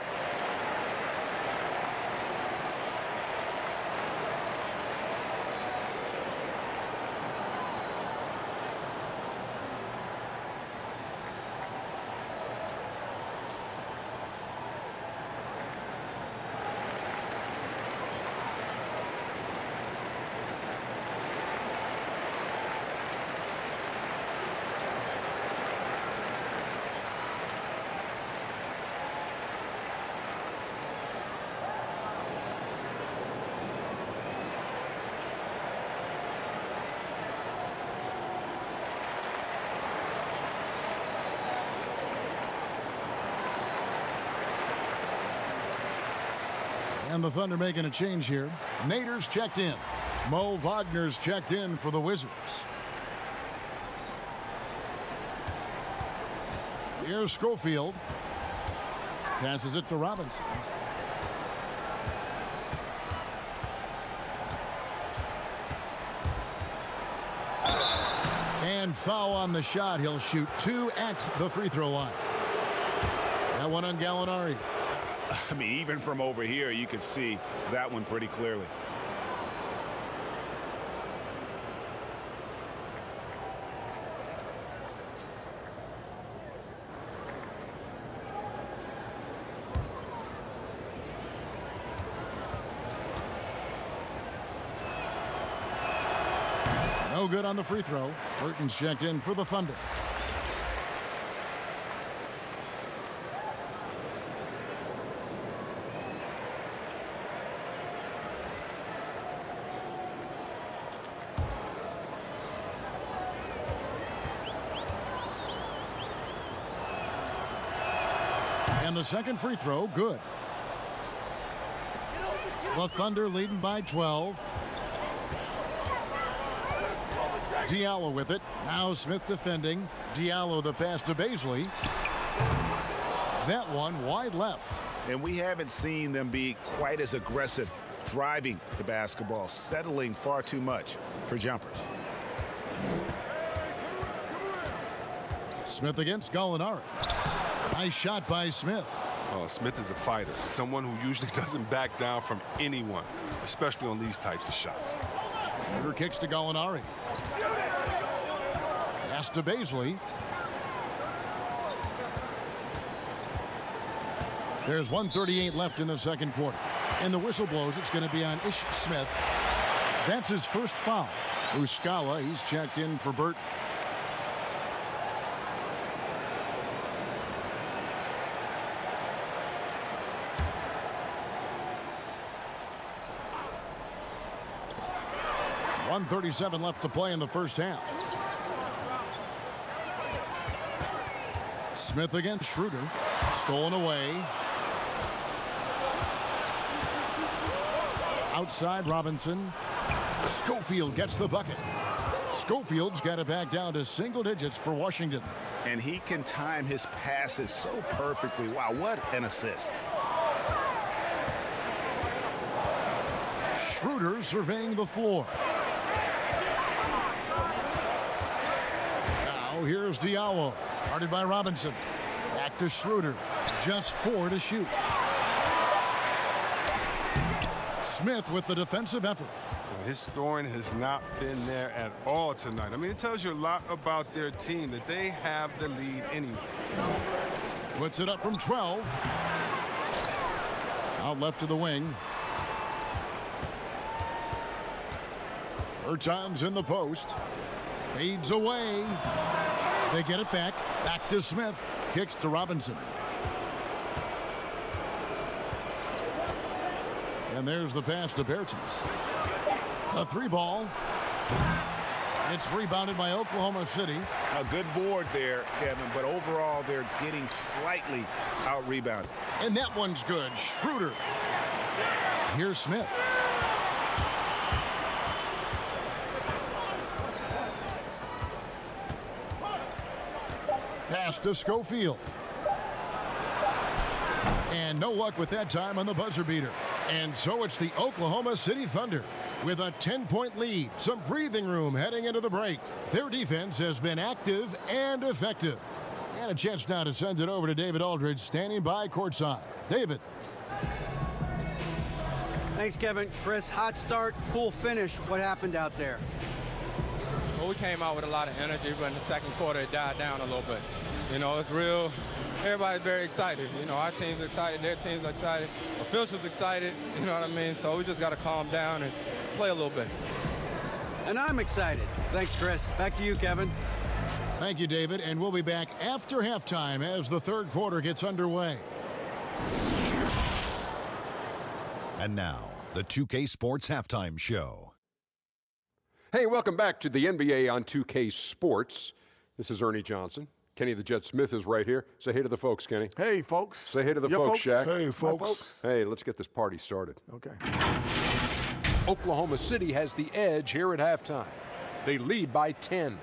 Speaker 1: And the Thunder making a change here. Nader's checked in. Mo Wagner's checked in for the Wizards. Here's Schofield. Passes it to Robinson. And foul on the shot. He'll shoot 2 at the free throw line. That one on Gallinari.
Speaker 4: I mean, even from over here, you could see that one pretty clearly.
Speaker 1: No good on the free throw. Burton's checked in for the Thunder. And the second free throw, good. The Thunder leading by 12. Diallo with it. Now Smith defending. Diallo the pass to Bazley. That one wide left.
Speaker 4: And we haven't seen them be quite as aggressive driving the basketball, settling far too much for jumpers.
Speaker 1: Smith against Gallinari. Nice shot by Smith.
Speaker 3: Oh, Smith is a fighter, someone who usually doesn't back down from anyone, especially on these types of shots.
Speaker 1: Schroeder kicks to Gallinari. Pass to Baisley. There's 1:38 left in the second quarter. And the whistle blows. It's going to be on Ish Smith. That's his first foul. Muscala, he's checked in for Burton. .137 left to play in the first half. Smith against Schroeder. Stolen away. Outside Robinson. Schofield gets the bucket. Schofield's got it back down to single digits for Washington.
Speaker 4: And he can time his passes so perfectly. Wow, what an assist.
Speaker 1: Schroeder surveying the floor. Now here's Diallo. Guarded by Robinson. Back to Schroeder. Just 4 to shoot. Smith with the defensive effort.
Speaker 3: His scoring has not been there at all tonight. I mean, it tells you a lot about their team that they have the lead anyway.
Speaker 1: Puts it up from 12. Out left to the wing. Bertans in the post. Fades away. They get it back. Back to Smith. Kicks to Robinson. And there's the pass to Bertans. A 3-ball. It's rebounded by Oklahoma City.
Speaker 4: A good board there, Kevin, but overall they're getting slightly out-rebounded.
Speaker 1: And that one's good. Schroeder. Here's Smith. Pass to Schofield. And no luck with that time on the buzzer beater. And so it's the Oklahoma City Thunder with a 10-point lead. Some breathing room heading into the break. Their defense has been active and effective. And a chance now to send it over to David Aldridge, standing by courtside. David.
Speaker 6: Thanks, Kevin. Chris, hot start, cool finish. What happened out there?
Speaker 8: Well, we came out with a lot of energy, but in the second quarter it died down a little bit. You know, it's real. Everybody's very excited. You know, our team's excited, their team's excited, officials excited, you know what I mean? So we just got to calm down and play a little bit.
Speaker 6: And I'm excited. Thanks, Chris. Back to you, Kevin.
Speaker 1: Thank you, David. And we'll be back after halftime as the third quarter gets underway.
Speaker 9: And now, the 2K Sports Halftime Show.
Speaker 10: Hey, welcome back to the NBA on 2K Sports. This is Ernie Johnson. Kenny the Jet Smith is right here. Say hey to the folks, Kenny.
Speaker 11: Hey, folks.
Speaker 10: Say hey to the folks, Shaq.
Speaker 11: Hey, folks.
Speaker 10: Hey, let's get this party started.
Speaker 11: Okay.
Speaker 10: Oklahoma City has the edge here at halftime. They lead by 10.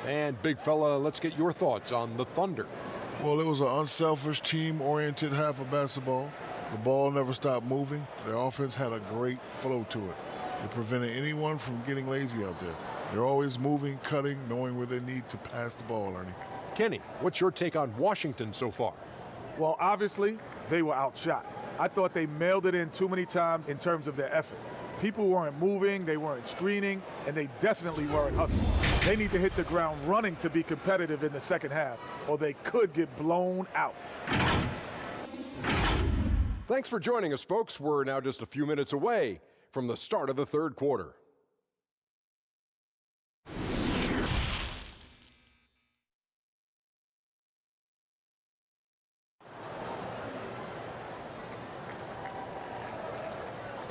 Speaker 10: And, big fella, let's get your thoughts on the Thunder.
Speaker 12: Well, it was an unselfish, team-oriented half of basketball. The ball never stopped moving. Their offense had a great flow to it. It prevented anyone from getting lazy out there. They're always moving, cutting, knowing where they need to pass the ball, Ernie.
Speaker 10: Kenny, what's your take on Washington so far?
Speaker 11: Well, obviously, they were outshot. I thought they mailed it in too many times in terms of their effort. People weren't moving, they weren't screening, and they definitely weren't hustling. They need to hit the ground running to be competitive in the second half, or they could get blown out.
Speaker 10: Thanks for joining us, folks. We're now just a few minutes away from the start of the third quarter.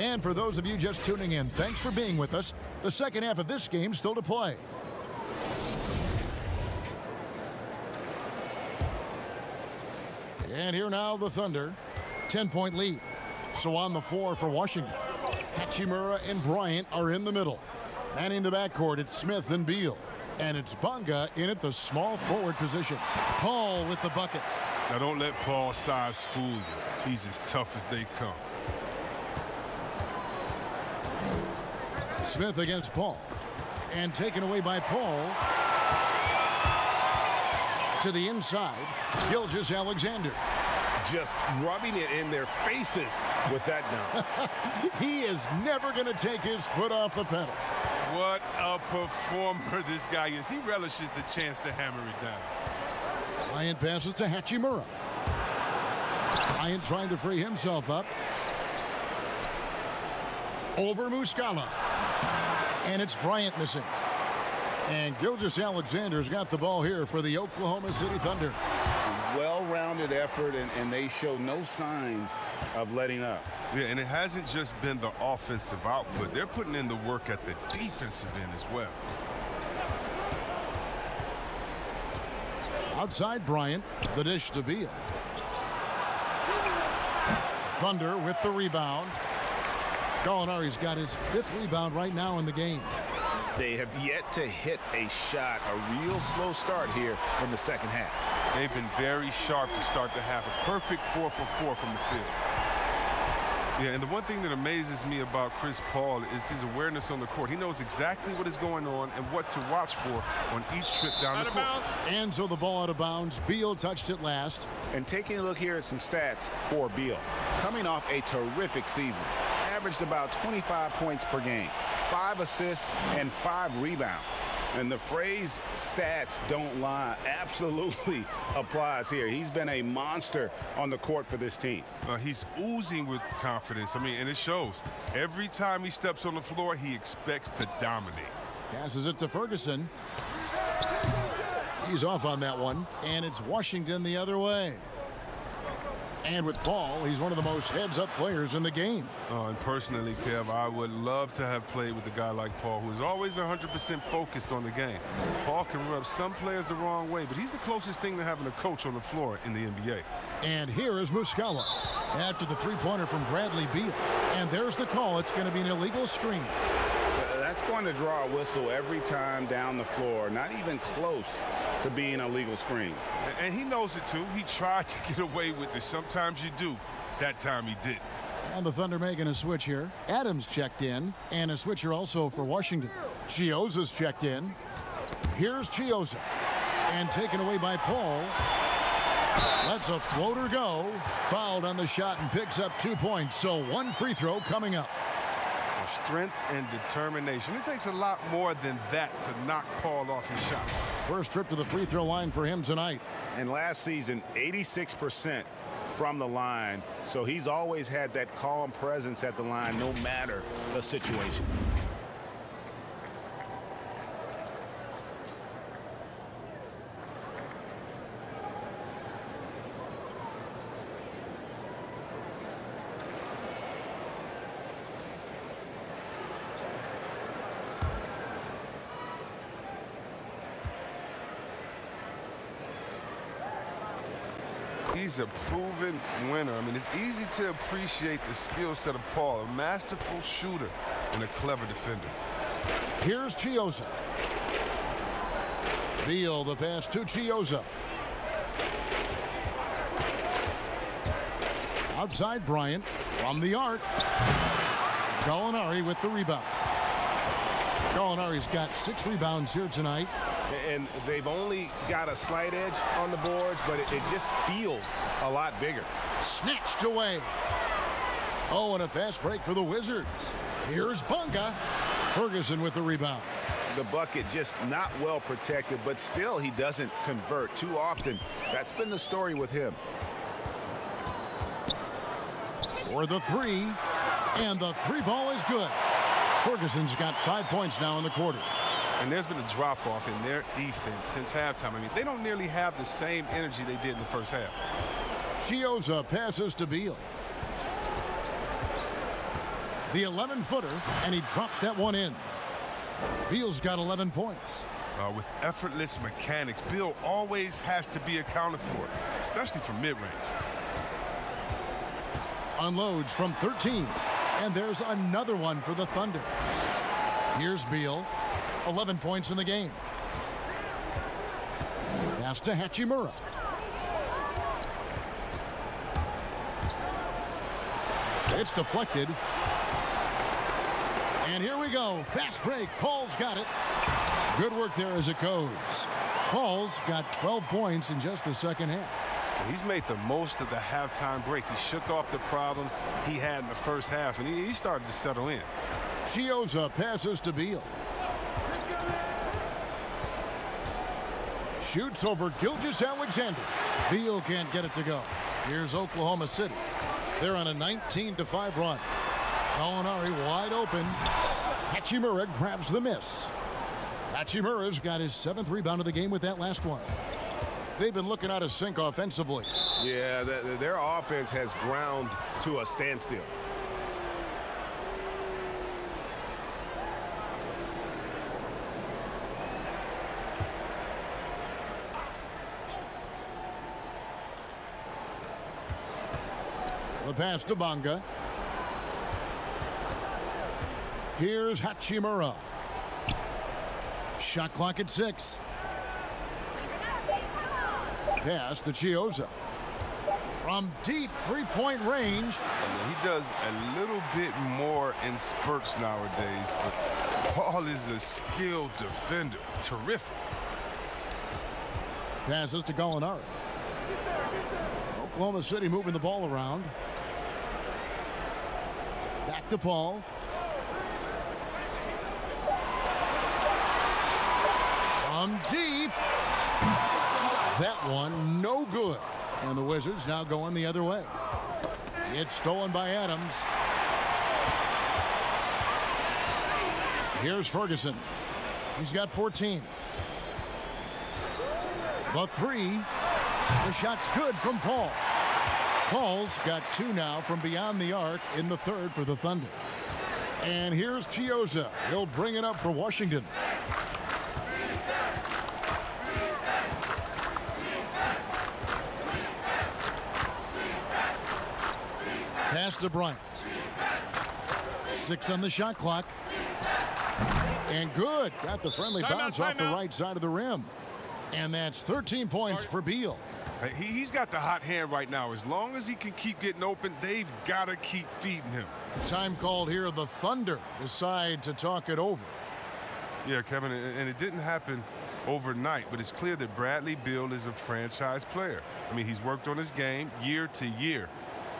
Speaker 1: And for those of you just tuning in, thanks for being with us. The second half of this game still to play. And here now the Thunder. 10-point lead. So on the floor for Washington. Hachimura and Bryant are in the middle. Manning the backcourt, it's Smith and Beal. And it's Bunga in at the small forward position. Paul with the buckets.
Speaker 3: Now don't let Paul's size fool you. He's as tough as they come.
Speaker 1: Smith against Paul. And taken away by Paul. To the inside, Gilgeous-Alexander.
Speaker 4: Just rubbing it in their faces with that dunk.
Speaker 1: He is never going to take his foot off the pedal.
Speaker 3: What a performer this guy is. He relishes the chance to hammer it down.
Speaker 1: Bryant passes to Hachimura. Bryant trying to free himself up. Over Muscala. And it's Bryant missing. And Gilgeous-Alexander's got the ball here for the Oklahoma City Thunder.
Speaker 2: Well-rounded effort, and they show no signs of letting up.
Speaker 3: Yeah, and it hasn't just been the offensive output. They're putting in the work at the defensive end as well.
Speaker 1: Outside Bryant, the dish to Beal. Thunder with the rebound. Gallinari's got his 5th rebound right now in the game.
Speaker 4: They have yet to hit a shot, a real slow start here in the second half.
Speaker 3: They've been very sharp to start the half. A perfect 4 for 4 from the field. Yeah, and the one thing that amazes me about Chris Paul is his awareness on the court. He knows exactly what is going on and what to watch for on each trip down the court.
Speaker 1: And so the ball out of bounds. Beal touched it last.
Speaker 4: And taking a look here at some stats for Beal. Coming off a terrific season. Averaged about 25 points per game, 5 assists, and 5 rebounds. And the phrase stats don't lie absolutely applies here. He's been a monster on the court for this team.
Speaker 3: He's oozing with confidence. I mean, and it shows. Every time he steps on the floor, he expects to dominate.
Speaker 1: Passes it to Ferguson. He's off on that one, and it's Washington the other way. And with Paul, he's one of the most heads-up players in the game.
Speaker 3: And personally, Kev, I would love to have played with a guy like Paul, who is always 100% focused on the game. Paul can rub some players the wrong way, but he's the closest thing to having a coach on the floor in the NBA.
Speaker 1: And here is Muscala after the three-pointer from Bradley Beal. And there's the call. It's going to be an illegal screen.
Speaker 2: That's going to draw a whistle every time down the floor. Not even close to being a legal screen.
Speaker 3: And he knows it, too. He tried to get away with it. Sometimes you do. That time he did.
Speaker 1: And the Thunder making a switch here. Adams checked in. And a switcher also for Washington. Chioza's checked in. Here's Chioza. And taken away by Paul. Lets a floater go. Fouled on the shot and picks up 2 points. So 1 free throw coming up.
Speaker 3: Strength and determination. It takes a lot more than that to knock Paul off his shot.
Speaker 1: First trip to the free throw line for him tonight.
Speaker 4: And last season, 86% from the line. So he's always had that calm presence at the line no matter the situation.
Speaker 3: He's a proven winner. I mean, it's easy to appreciate the skill set of Paul, a masterful shooter and a clever defender.
Speaker 1: Here's Chioza. Beal, the pass to Chioza. Outside Bryant from the arc. Gallinari with the rebound. Gallinari's got 6 rebounds here tonight.
Speaker 4: And they've only got a slight edge on the boards, but it just feels a lot bigger.
Speaker 1: Snatched away. Oh, and a fast break for the Wizards. Here's Bunga. Ferguson with the rebound.
Speaker 4: The bucket just not well protected, but still he doesn't convert too often. That's been the story with him.
Speaker 1: For the 3, and the 3 ball is good. Ferguson's got 5 points now in the quarter.
Speaker 3: And there's been a drop-off in their defense since halftime. I mean, they don't nearly have the same energy they did in the first half.
Speaker 1: Chioza passes to Beal. The 11-footer, and he drops that one in. Beal's got 11 points.
Speaker 3: With effortless mechanics, Beal always has to be accounted for, especially from mid-range.
Speaker 1: Unloads from 13, and there's another one for the Thunder. Here's Beal. 11 points in the game. Pass to Hachimura. It's deflected. And here we go. Fast break. Paul's got it. Good work there as it goes. Paul's got 12 points in just the second half.
Speaker 3: He's made the most of the halftime break. He shook off the problems he had in the first half, and he started to settle in.
Speaker 1: Chiozza passes to Beal. Shoots over Gilgeous-Alexander. Beal can't get it to go. Here's Oklahoma City. They're on a 19-5 run. Gallinari wide open. Hachimura grabs the miss. Hachimura's got his 7th rebound of the game with that last one. They've been looking out of sync offensively.
Speaker 7: Yeah, their offense has ground to a standstill.
Speaker 1: The pass to Bonga. Here's Hachimura. Shot clock at 6. Pass to Chiozza. From deep three-point range.
Speaker 3: He does a little bit more in spurts nowadays, but Paul is a skilled defender. Terrific.
Speaker 1: Passes to Gallinari. Oklahoma City moving the ball around. Back to Paul. From deep. That one no good. And the Wizards now going the other way. It's stolen by Adams. Here's Ferguson. He's got 14. The 3. The shot's good from Paul. Paul's got 2 now from beyond the arc in the 3rd for the Thunder. And here's Chiozza. He'll bring it up for Washington. Pass to Bryant. 6 on the shot clock. And good. Got the friendly bounce off the right side of the rim. And that's 13 points for Beal.
Speaker 3: He's got the hot hand right now. As long as he can keep getting open, they've got to keep feeding him.
Speaker 1: Time called here. The Thunder decide to talk it over.
Speaker 3: Yeah, Kevin, and it didn't happen overnight, but it's clear that Bradley Beal is a franchise player. I mean, he's worked on his game year to year,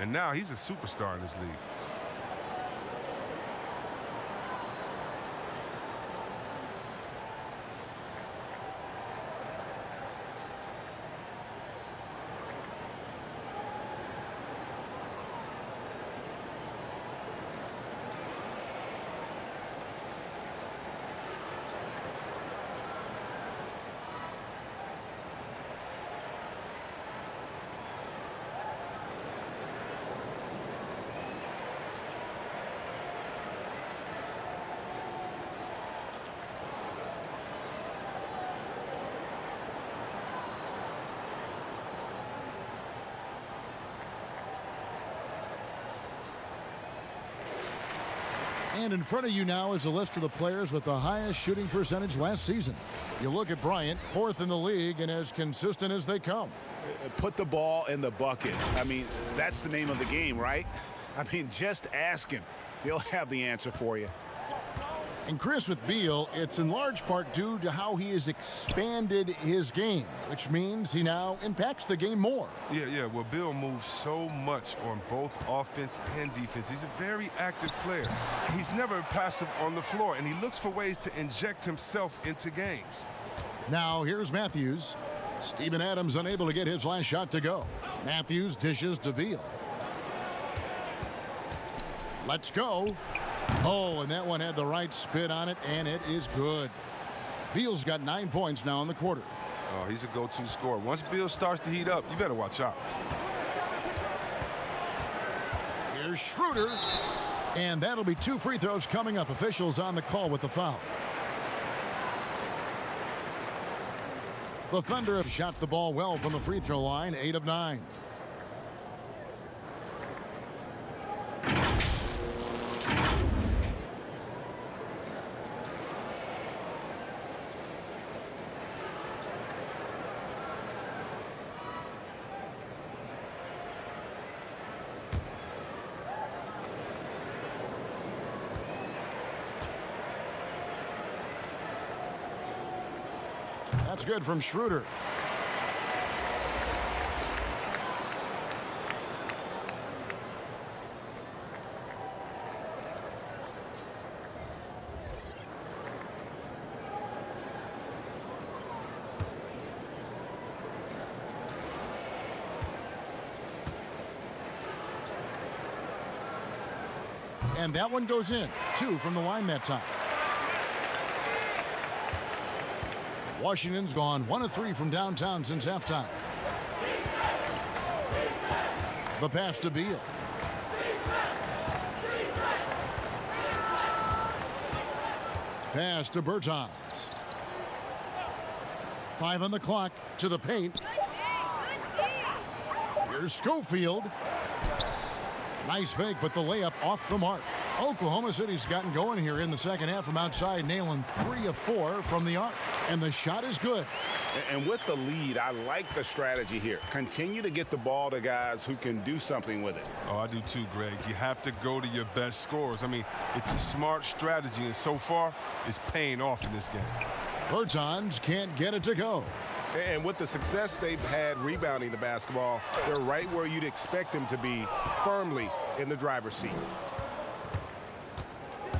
Speaker 3: and now he's a superstar in this league.
Speaker 1: And in front of you now is a list of the players with the highest shooting percentage last season. You look at Bryant, 4th in the league and as consistent as they come.
Speaker 4: Put the ball in the bucket. I mean, that's the name of the game, right? I mean, just ask him. He'll have the answer for you.
Speaker 1: And Chris, with Beal, it's in large part due to how he has expanded his game, which means he now impacts the game more.
Speaker 3: Yeah, well, Beal moves so much on both offense and defense. He's a very active player. He's never passive on the floor, and he looks for ways to inject himself into games.
Speaker 1: Now, here's Matthews. Steven Adams unable to get his last shot to go. Matthews dishes to Beal. Let's go. Oh, and that one had the right spin on it, and it is good. Beal's got 9 points now in the quarter.
Speaker 3: Oh, he's a go-to scorer. Once Beal starts to heat up, you better watch out.
Speaker 1: Here's Schroeder, and that'll be 2 free throws coming up. Officials on the call with the foul. The Thunder have shot the ball well from the free throw line, 8 of 9. That's good from Schroeder. And that one goes in. 2 from the line that time. Washington's gone 1 of 3 from downtown since halftime. The pass to Beal. Pass to Bertans. 5 on the clock, to the paint. Here's Schofield. Nice fake, but the layup off the mark. Oklahoma City's gotten going here in the second half from outside, nailing 3 of 4 from the arc. And the shot is good.
Speaker 4: And with the lead, I like the strategy here. Continue to get the ball to guys who can do something with it.
Speaker 3: Oh, I do too, Greg. You have to go to your best scorers. I mean, it's a smart strategy, and so far, it's paying off in this game.
Speaker 1: Bertans can't get it to go.
Speaker 4: And with the success they've had rebounding the basketball, they're right where you'd expect them to be, firmly in the driver's seat.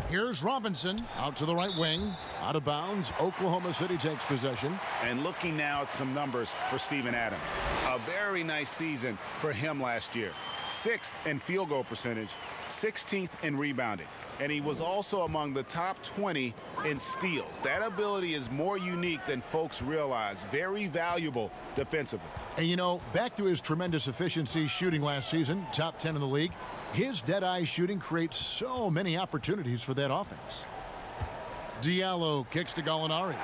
Speaker 1: Here's Robinson out to the right wing. Out of bounds. Oklahoma City takes possession.
Speaker 4: And looking now at some numbers for Steven Adams. A very nice season for him last year. 6th in field goal percentage, 16th in rebounding. And he was also among the top 20 in steals. That ability is more unique than folks realize. Very valuable defensively.
Speaker 1: And you know, back to his tremendous efficiency shooting last season, top 10 in the league, his dead-eye shooting creates so many opportunities for that offense. Diallo kicks to Gallinari.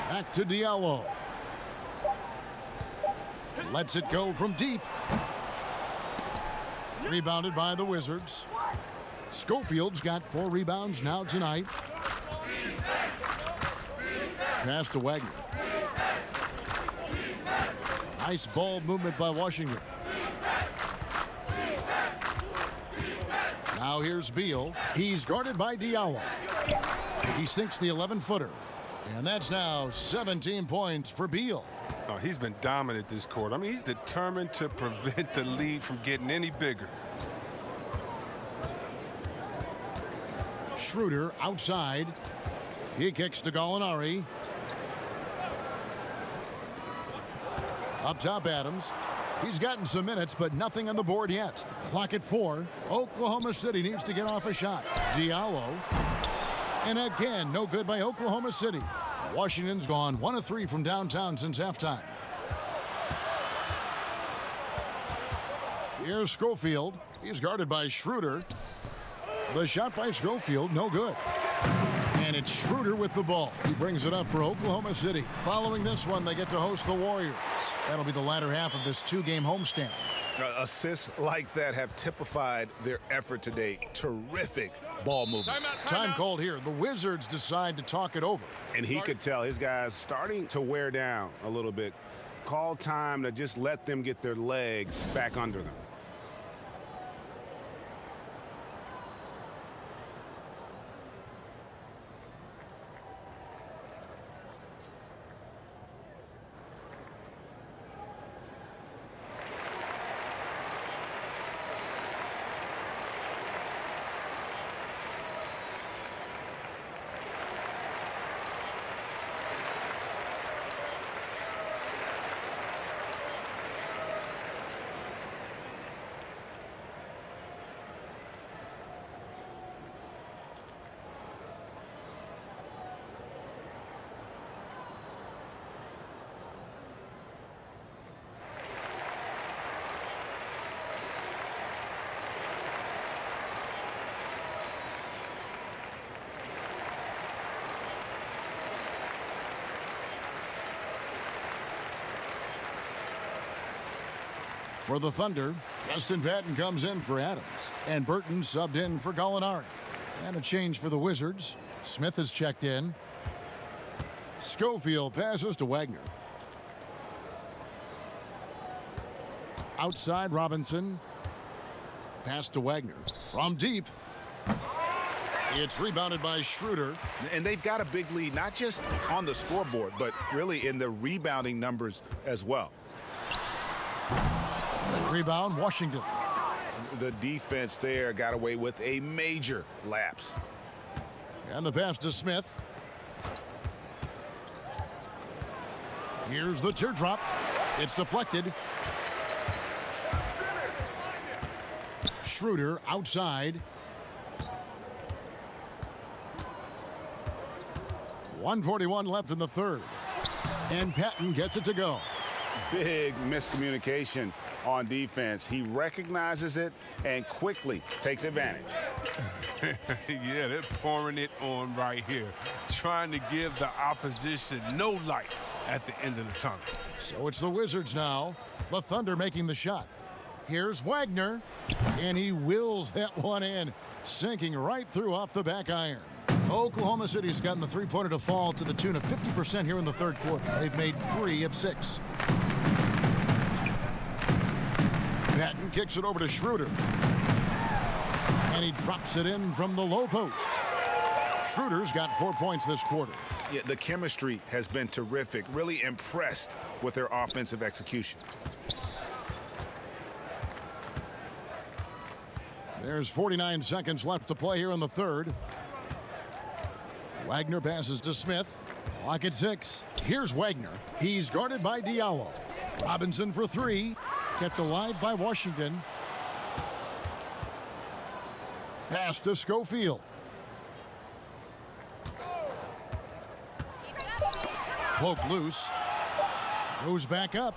Speaker 1: Back to Diallo. Lets it go from deep. Rebounded by the Wizards. Schofield's got 4 rebounds now tonight. Pass to Wagner. Nice ball movement by Washington. Now here's Beal. He's guarded by Diallo. He sinks the 11-footer. And that's now 17 points for Beal.
Speaker 3: Oh, he's been dominant this quarter. I mean, he's determined to prevent the lead from getting any bigger.
Speaker 1: Schroeder outside. He kicks to Gallinari. Up top, Adams. He's gotten some minutes, but nothing on the board yet. Clock at 4. Oklahoma City needs to get off a shot. Diallo. And again, no good by Oklahoma City. Washington's gone 1 of 3 from downtown since halftime. Here's Schofield. He's guarded by Schroeder. The shot by Schofield, no good. And it's Schroeder with the ball. He brings it up for Oklahoma City. Following this one, they get to host the Warriors. That'll be the latter half of this 2-game homestand.
Speaker 4: Assists like that have typified their effort today. Terrific ball movement.
Speaker 1: Time called here. The Wizards decide to talk it over.
Speaker 4: And he could tell his guys starting to wear down a little bit. Call time to just let them get their legs back under them.
Speaker 1: For the Thunder, Justin Patton comes in for Adams. And Burton subbed in for Gallinari. And a change for the Wizards. Smith has checked in. Schofield passes to Wagner. Outside Robinson. Pass to Wagner. From deep. It's rebounded by Schroeder.
Speaker 4: And they've got a big lead, not just on the scoreboard, but really in the rebounding numbers as well.
Speaker 1: Rebound, Washington.
Speaker 4: The defense there got away with a major lapse.
Speaker 1: And the pass to Smith. Here's the teardrop. It's deflected. Schroeder outside. 1:41 left in the third. And Patton gets it to go.
Speaker 4: Big miscommunication on defense. He recognizes it and quickly takes advantage.
Speaker 3: Yeah, they're pouring it on right here, trying to give the opposition no light at the end of the tunnel.
Speaker 1: So it's the Wizards now. The Thunder making the shot. Here's Wagner, and he wills that one in, sinking right through off the back iron. Oklahoma City's gotten the three-pointer to fall to the tune of 50% here in the third quarter. They've made 3 of 6. Patton kicks it over to Schroeder. And he drops it in from the low post. Schroeder's got 4 points this quarter.
Speaker 4: Yeah, the chemistry has been terrific. Really impressed with their offensive execution.
Speaker 1: There's 49 seconds left to play here in the third. Wagner passes to Smith. Clock at 6. Here's Wagner. He's guarded by Diallo. Robinson for 3. Kept alive by Washington. Pass to Schofield. Poked loose. Goes back up.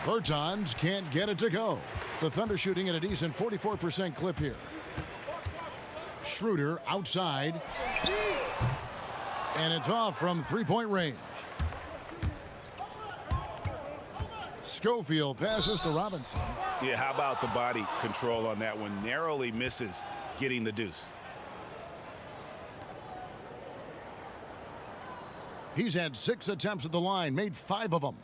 Speaker 1: Bertans can't get it to go. The Thunder shooting at a decent 44% clip here. Schroeder outside. And it's off from three-point range. Schofield passes to Robinson.
Speaker 4: Yeah, how about the body control on that one? Narrowly misses getting the deuce.
Speaker 1: He's had 6 attempts at the line, made 5 of them.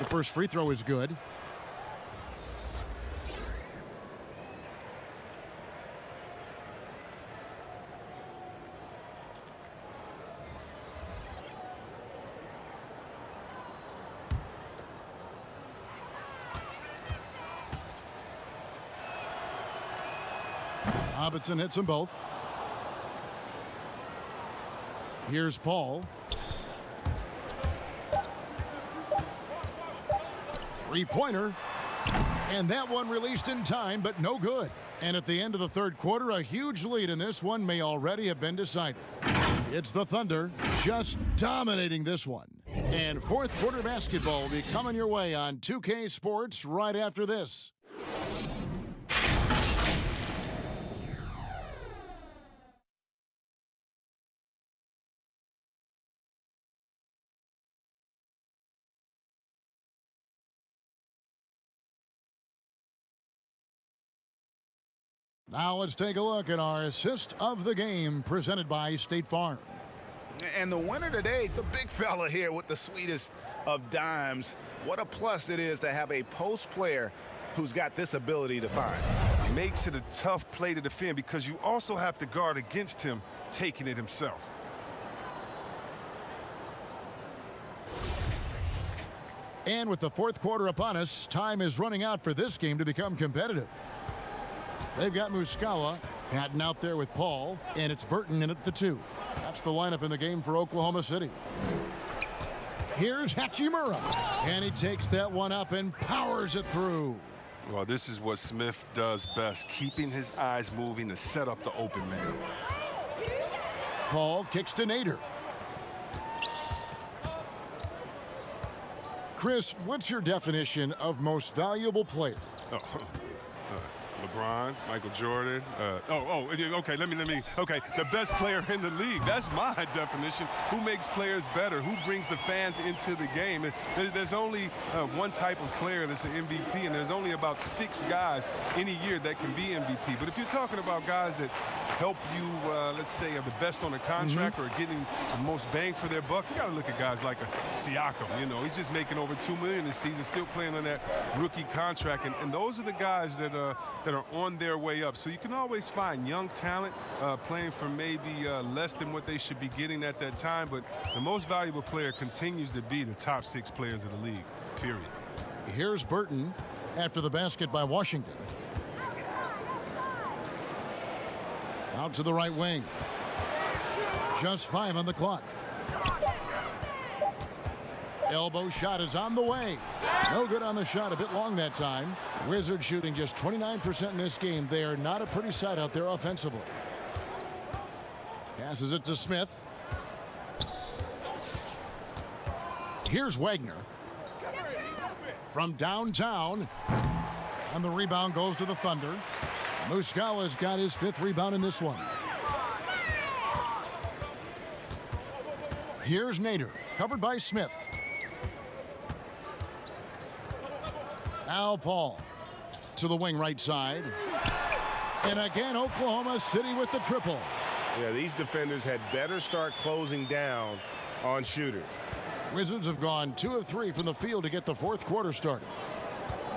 Speaker 1: The first free throw is good. Robinson hits them both. Here's Paul. Three-pointer. And that one released in time, but no good. And at the end of the third quarter, a huge lead in this one may already have been decided. It's the Thunder just dominating this one. And fourth quarter basketball will be coming your way on 2K Sports right after this. Now let's take a look at our assist of the game presented by State Farm.
Speaker 4: And the winner today, the big fella here with the sweetest of dimes. What a plus it is to have a post player who's got this ability to find.
Speaker 3: Makes it a tough play to defend because you also have to guard against him taking it himself.
Speaker 1: And with the fourth quarter upon us, time is running out for this game to become competitive. They've got Muscala, Patton out there with Paul, and it's Burton in at the 2. That's the lineup in the game for Oklahoma City. Here's Hachimura, and he takes that one up and powers it through.
Speaker 3: Well, this is what Smith does best, keeping his eyes moving to set up the open man.
Speaker 1: Paul kicks to Nader. Chris, what's your definition of most valuable player?
Speaker 3: LeBron, Michael Jordan. Okay, okay, the best player in the league. That's my definition. Who makes players better? Who brings the fans into the game? There's only one type of player that's an MVP, and there's only about 6 guys any year that can be MVP. But if you're talking about guys that help you, let's say, are the best on a contract or getting the most bang for their buck, you got to look at guys like a Siakam. You know, he's just making over $2 million this season, still playing on that rookie contract, and those are the guys that are on their way up. So you can always find young talent playing for maybe less than what they should be getting at that time, but the most valuable player continues to be the top 6 players of the league, period.
Speaker 1: Here's Burton after the basket by Washington. Out to the right wing. Just 5 on the clock. Elbow shot is on the way. No good on the shot, a bit long that time. Wizards shooting just 29% in this game. They are not a pretty sight out there offensively. Passes it to Smith. Here's Wagner. From downtown. And the rebound goes to the Thunder. Muscala's got his 5th rebound in this one. Here's Nader, covered by Smith. Now Paul to the wing right side. And again, Oklahoma City with the triple.
Speaker 7: Yeah, these defenders had better start closing down on shooters.
Speaker 1: Wizards have gone 2 of 3 from the field to get the 4th quarter started.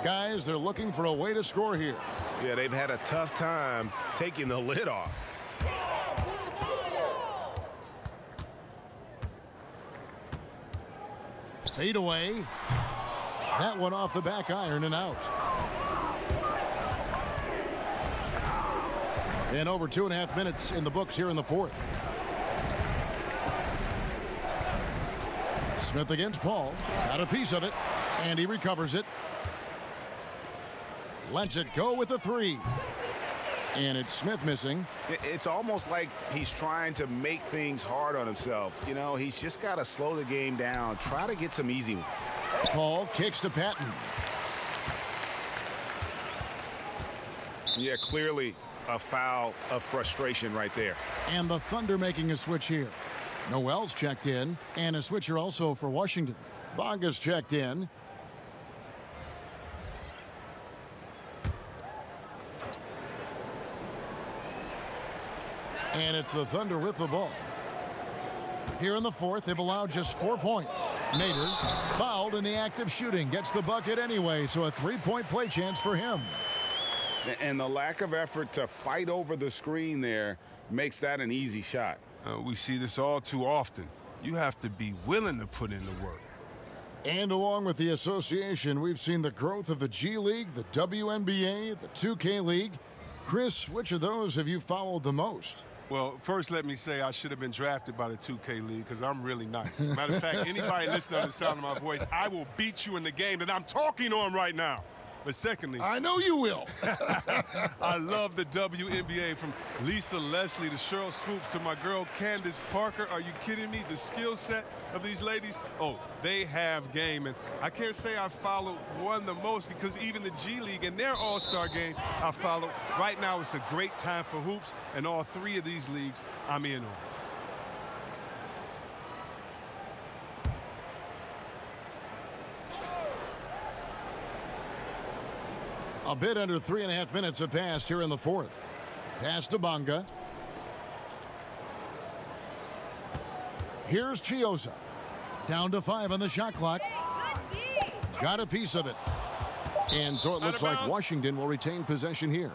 Speaker 1: Guys, they're looking for a way to score here.
Speaker 7: Yeah, they've had a tough time taking the lid off.
Speaker 1: Fade away. That one off the back iron and out. And over 2.5 minutes in the books here in the 4th. Smith against Paul. Got a piece of it. And he recovers it. Lets it go with a 3. And it's Smith missing.
Speaker 4: It's almost like he's trying to make things hard on himself. You know, he's just got to slow the game down. Try to get some easy ones.
Speaker 1: Paul kicks to Patton.
Speaker 4: Yeah, clearly a foul of frustration right there.
Speaker 1: And the Thunder making a switch here. Noel's checked in. And a switcher also for Washington. Bonga's checked in. And it's the Thunder with the ball. Here in the 4th, they've allowed just 4 points. Nader, fouled in the act of shooting, gets the bucket anyway, so a 3-point play chance for him.
Speaker 2: And the lack of effort to fight over the screen there makes that an easy shot.
Speaker 3: We see this all too often. You have to be willing to put in the work.
Speaker 1: And along with the association, we've seen the growth of the G League, the WNBA, the 2K League. Chris, which of those have you followed the most?
Speaker 3: Well, first let me say I should have been drafted by the 2K League because I'm really nice. Matter of fact, anybody listening to the sound of my voice, I will beat you in the game that I'm talking on right now. But secondly,
Speaker 1: I know you will.
Speaker 3: I love the WNBA, from Lisa Leslie to Cheryl Swoops to my girl Candace Parker. Are you kidding me? The skill set of these ladies, oh, they have game. And I can't say I follow one the most because even the G League and their all-star game I follow. Right now it's a great time for hoops, and all 3 of these leagues I'm in on.
Speaker 1: A bit under 3.5 minutes have passed here in the 4th. Pass to Bonga. Here's Chiosa. Down to 5 on the shot clock. Got a piece of it. And so it looks like Washington will retain possession here.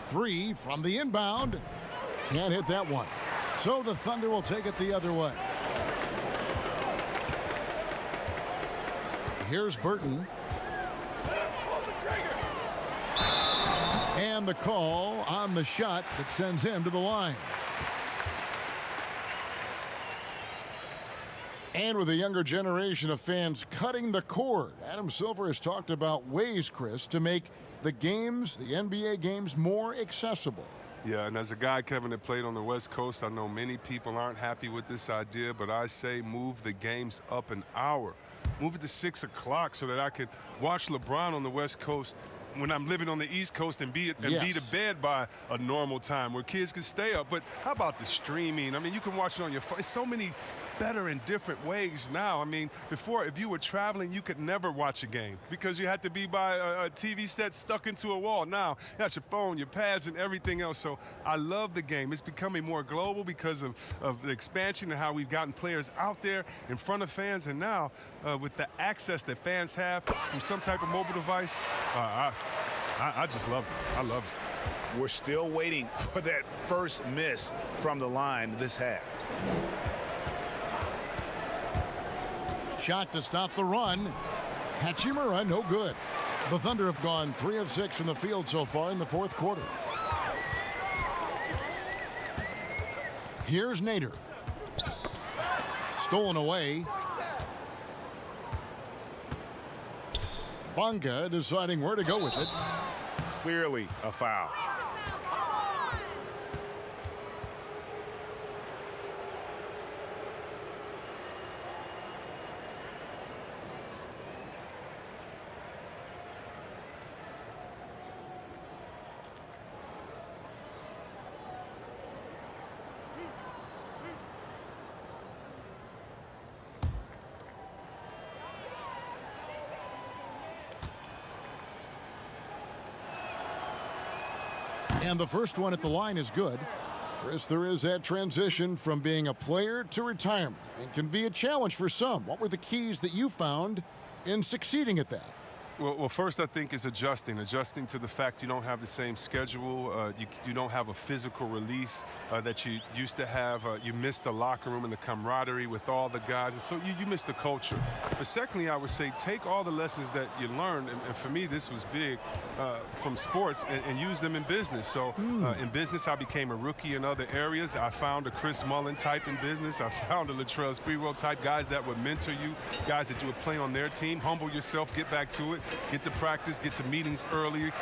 Speaker 1: Three from the inbound. Can't hit that one. So the Thunder will take it the other way. Here's Burton. And the call on the shot that sends him to the line. And with a younger generation of fans cutting the cord, Adam Silver has talked about ways, Chris, to make the games, the NBA games, more accessible.
Speaker 3: Yeah, and as a guy, Kevin, that played on the West Coast, I know many people aren't happy with this idea, but I say move the games up an hour. Move it to 6 o'clock so that I can watch LeBron on the West Coast when I'm living on the East Coast and be to bed by a normal time where kids can stay up. But how about the streaming? I mean, you can watch it on your phone. It's so many better in different ways now. I mean, before, if you were traveling, you could never watch a game because you had to be by a TV set stuck into a wall. Now, you got your phone, your pads, and everything else. So I love the game. It's becoming more global because of the expansion and how we've gotten players out there in front of fans. And now, with the access that fans have from some type of mobile device, I just love it. I love it.
Speaker 4: We're still waiting for that first miss from the line this half.
Speaker 1: Shot to stop the run. Hachimura, no good. The Thunder have gone 3 of 6 from the field so far in the fourth quarter. Here's Nader. Stolen away. Bunga deciding where to go with it.
Speaker 4: Clearly a foul.
Speaker 1: And the first one at the line is good. Chris, there is that transition from being a player to retirement. It can be a challenge for some. What were the keys that you found in succeeding at that?
Speaker 3: Well, first I think is adjusting to the fact you don't have the same schedule. You don't have a physical release that you used to have. You miss the locker room and the camaraderie with all the guys, and so you miss the culture. But secondly, I would say take all the lessons that you learned, and for me this was big, from sports and use them in business. So in business, I became a rookie in other areas. I found a Chris Mullin type in business. I found a Latrell Sprewell type, guys that would mentor you, guys that you would play on their team. Humble yourself, get back to it. Get to practice, get to meetings early,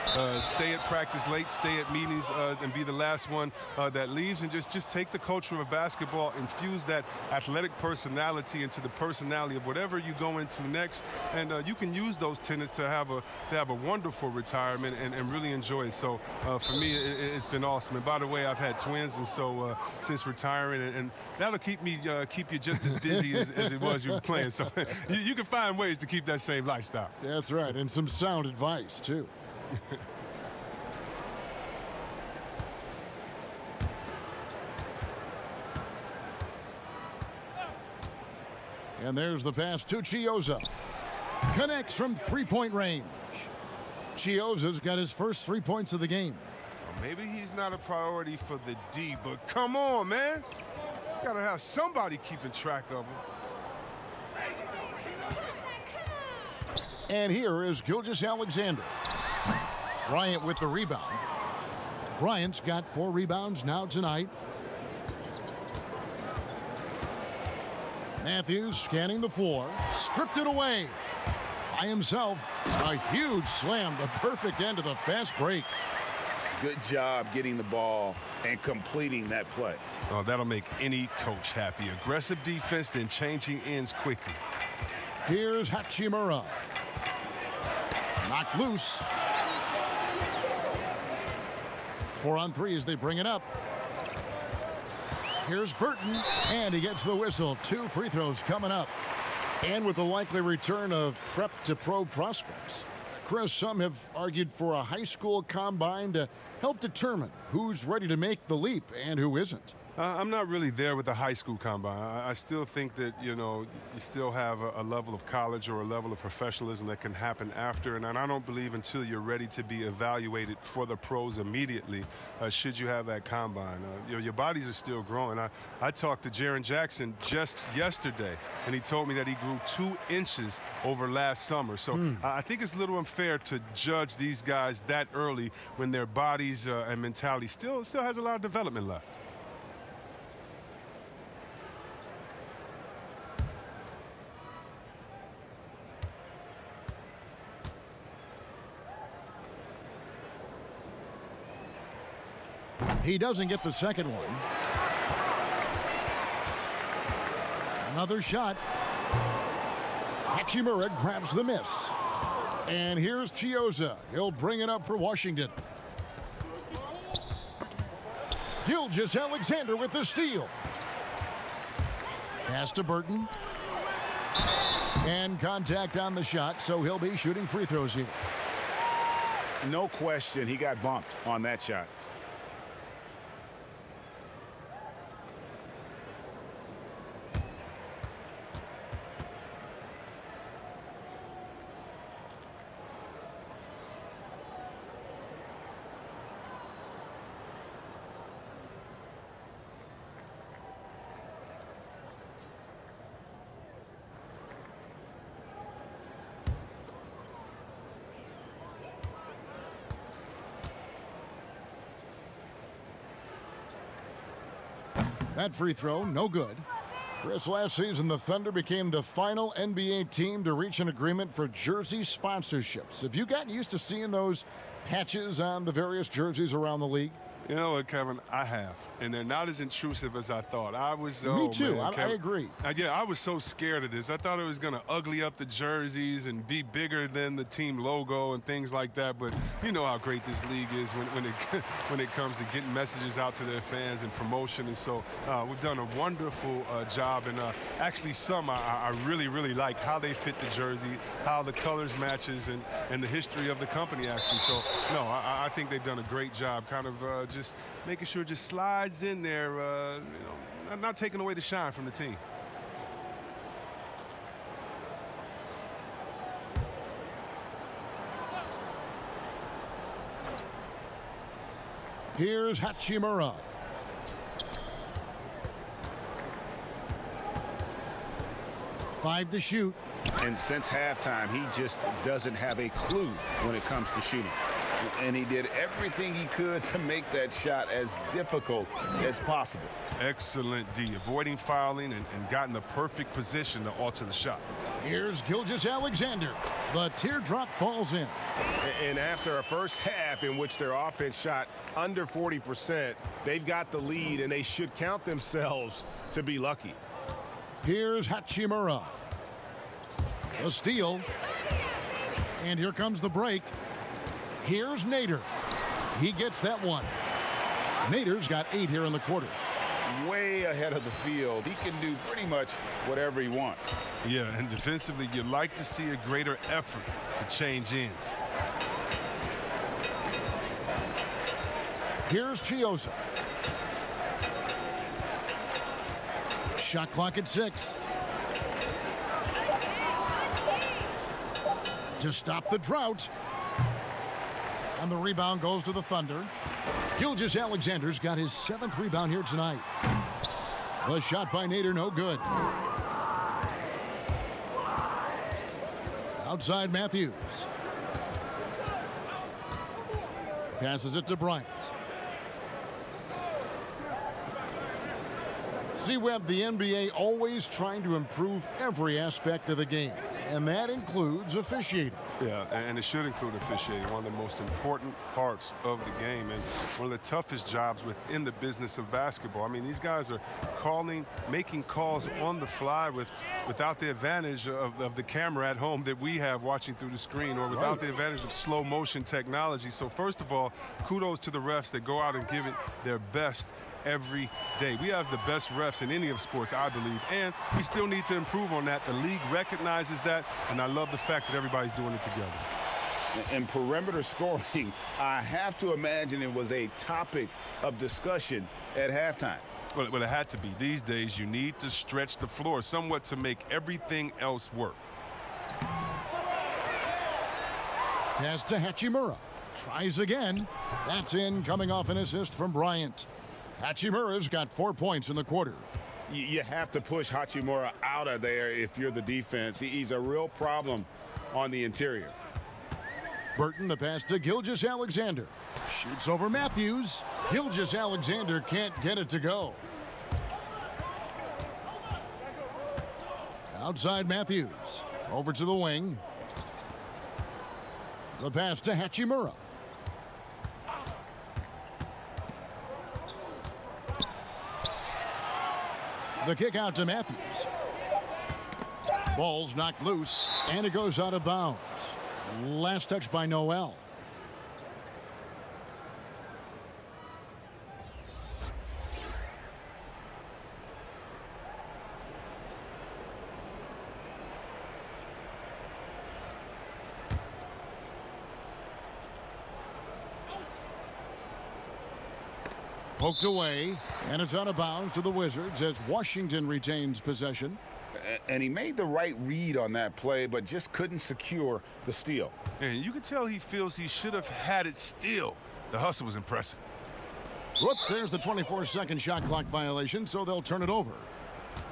Speaker 3: stay at practice late, stay at meetings, and be the last one that leaves, and just take the culture of basketball, infuse that athletic personality into the personality of whatever you go into next, and you can use those tenets to have a wonderful retirement and really enjoy it. So for me, it's been awesome. And by the way, I've had twins, and so since retiring, and that'll keep you just as busy as it was you were playing. So you can find ways to keep that same lifestyle.
Speaker 1: That's right. And some sound advice, too. And there's the pass to Chiozza. Connects from three-point range. Chiozza's got his first 3 points of the game.
Speaker 3: Well, maybe he's not a priority for the D, but come on, man. Gotta have somebody keeping track of him.
Speaker 1: And here is Gilgeous-Alexander. Bryant with the rebound. Bryant's got 4 rebounds now tonight. Matthews scanning the floor. Stripped it away by himself. A huge slam, the perfect end of the fast break.
Speaker 4: Good job getting the ball and completing that play.
Speaker 3: Oh, that'll make any coach happy. Aggressive defense, then changing ends quickly.
Speaker 1: Here's Hachimura. Knocked loose. 4 on 3 as they bring it up. Here's Burton, and he gets the whistle. 2 free throws coming up. And with the likely return of prep to pro prospects, Chris, some have argued for a high school combine to help determine who's ready to make the leap and who isn't.
Speaker 3: I'm not really there with the high school combine. I still think that, you still have a level of college or a level of professionalism that can happen after. And I don't believe until you're ready to be evaluated for the pros immediately, should you have that combine. Your bodies are still growing. I talked to Jaren Jackson just yesterday, and he told me that he grew 2 inches over last summer. So I think it's a little unfair to judge these guys that early when their bodies and mentality still has a lot of development left.
Speaker 1: He doesn't get the second one. Another shot. Hachimura grabs the miss. And here's Chiozza. He'll bring it up for Washington. Gilgeous-Alexander with the steal. Pass to Burton. And contact on the shot, so he'll be shooting free throws here.
Speaker 4: No question, he got bumped on that shot.
Speaker 1: That free throw, no good. Chris, last season the Thunder became the final NBA team to reach an agreement for jersey sponsorships. Have you gotten used to seeing those patches on the various jerseys around the league?
Speaker 3: You know what, Kevin? I have, and they're not as intrusive as I thought. I was.
Speaker 1: Me too.
Speaker 3: Man,
Speaker 1: I agree.
Speaker 3: Yeah, I was so scared of this. I thought it was going to ugly up the jerseys and be bigger than the team logo and things like that. But you know how great this league is when it comes to getting messages out to their fans and promotion. And so we've done a wonderful job. And actually, some I really, really like how they fit the jersey, how the colors matches, and the history of the company. Actually, so no, I think they've done a great job. Kind of. Just making sure it just slides in there, you know, not taking away the shine from the team.
Speaker 1: Here's Hachimura. Five to shoot.
Speaker 4: And since halftime, he just doesn't have a clue when it comes to shooting. And he did everything he could to make that shot as difficult as possible.
Speaker 3: Excellent D, avoiding fouling and gotten the perfect position to alter the shot.
Speaker 1: Here's Gilgeous-Alexander. The teardrop falls in.
Speaker 7: And after a first half in which their offense shot under 40%, they've got the lead, and they should count themselves to be lucky.
Speaker 1: Here's Hachimura. A steal. And here comes the break. Here's Nader. He gets that one. Nader's got 8 here in the quarter.
Speaker 4: Way ahead of the field. He can do pretty much whatever he wants.
Speaker 3: Yeah, and defensively, you like to see a greater effort to change ends.
Speaker 1: Here's Chiozza. Shot clock at 6. To stop the drought. And the rebound goes to the Thunder. Gilgeous-Alexander's got his 7th rebound here tonight. The shot by Nader, no good. Outside Matthews. Passes it to Bryant. See, Webb, the NBA always trying to improve every aspect of the game, and that includes officiating.
Speaker 3: Yeah, and it should include officiating, one of the most important parts of the game and one of the toughest jobs within the business of basketball. I mean, these guys are making calls on the fly without the advantage of the camera at home that we have watching through the screen, or without the advantage of slow motion technology. So first of all, kudos to the refs that go out and give it their best every day. We have the best refs in any of sports, I believe, and we still need to improve on that. The league recognizes that, and I love the fact that everybody's doing it together.
Speaker 4: And perimeter scoring, I have to imagine it was a topic of discussion at halftime.
Speaker 3: Well, it had to be. These days, you need to stretch the floor somewhat to make everything else work.
Speaker 1: Pass to Hachimura. Tries again. That's in, coming off an assist from Bryant. Hachimura's got 4 points in the quarter.
Speaker 4: You have to push Hachimura out of there if you're the defense. He's a real problem on the interior.
Speaker 1: Burton, the pass to Gilgeous-Alexander. Shoots over Matthews. Gilgeous-Alexander can't get it to go. Outside Matthews. Over to the wing. The pass to Hachimura. The kick out to Matthews. Ball's knocked loose, and it goes out of bounds. Last touch by Noel. Poked away, and it's out of bounds to the Wizards as Washington retains possession.
Speaker 2: And he made the right read on that play, but just couldn't secure the steal.
Speaker 3: And you can tell he feels he should have had it still. The hustle was impressive.
Speaker 1: Whoops, there's the 24-second shot clock violation, so they'll turn it over.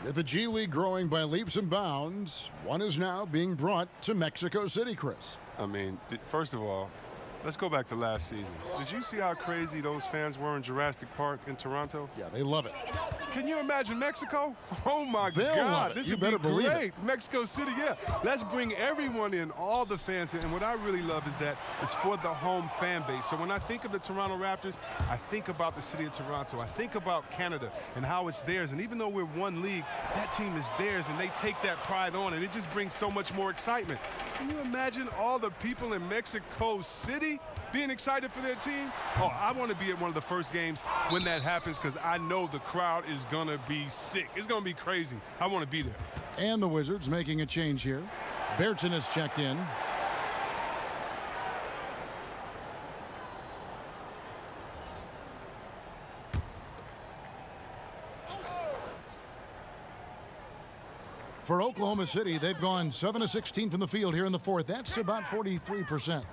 Speaker 1: With the G League growing by leaps and bounds, one is now being brought to Mexico City, Chris.
Speaker 3: I mean, first of all, let's go back to last season. Did you see how crazy those fans were in Jurassic Park in Toronto?
Speaker 1: Yeah, they love it.
Speaker 3: Can you imagine Mexico? Oh, my
Speaker 1: They'll
Speaker 3: God.
Speaker 1: This
Speaker 3: would
Speaker 1: be
Speaker 3: great.
Speaker 1: It.
Speaker 3: Mexico City, yeah. Let's bring everyone in, all the fans in. And what I really love is that it's for the home fan base. So when I think of the Toronto Raptors, I think about the city of Toronto. I think about Canada and how it's theirs. And even though we're one league, that team is theirs, and they take that pride on, and it just brings so much more excitement. Can you imagine all the people in Mexico City being excited for their team? Oh, I want to be at one of the first games when that happens because I know the crowd is going to be sick. It's going to be crazy. I want to be there.
Speaker 1: And the Wizards making a change here. Berton has checked in. For Oklahoma City, they've gone 7 of 16 from the field here in the fourth. That's about 43%.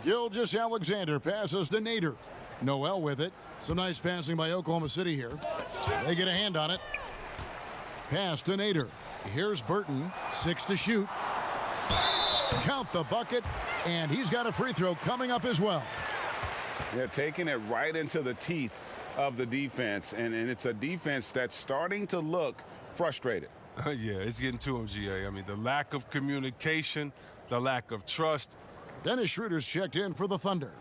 Speaker 1: Gilgeous-Alexander passes to Nader. Noel with it. Some nice passing by Oklahoma City here. They get a hand on it. Pass to Nader. Here's Burton. 6 to shoot. Count the bucket, and he's got a free throw coming up as well.
Speaker 2: Yeah, taking it right into the teeth of the defense, and it's a defense that's starting to look frustrated.
Speaker 3: Yeah, it's getting to him, GA. I mean, the lack of communication, the lack of trust.
Speaker 1: Dennis Schroeder's checked in for the Thunder.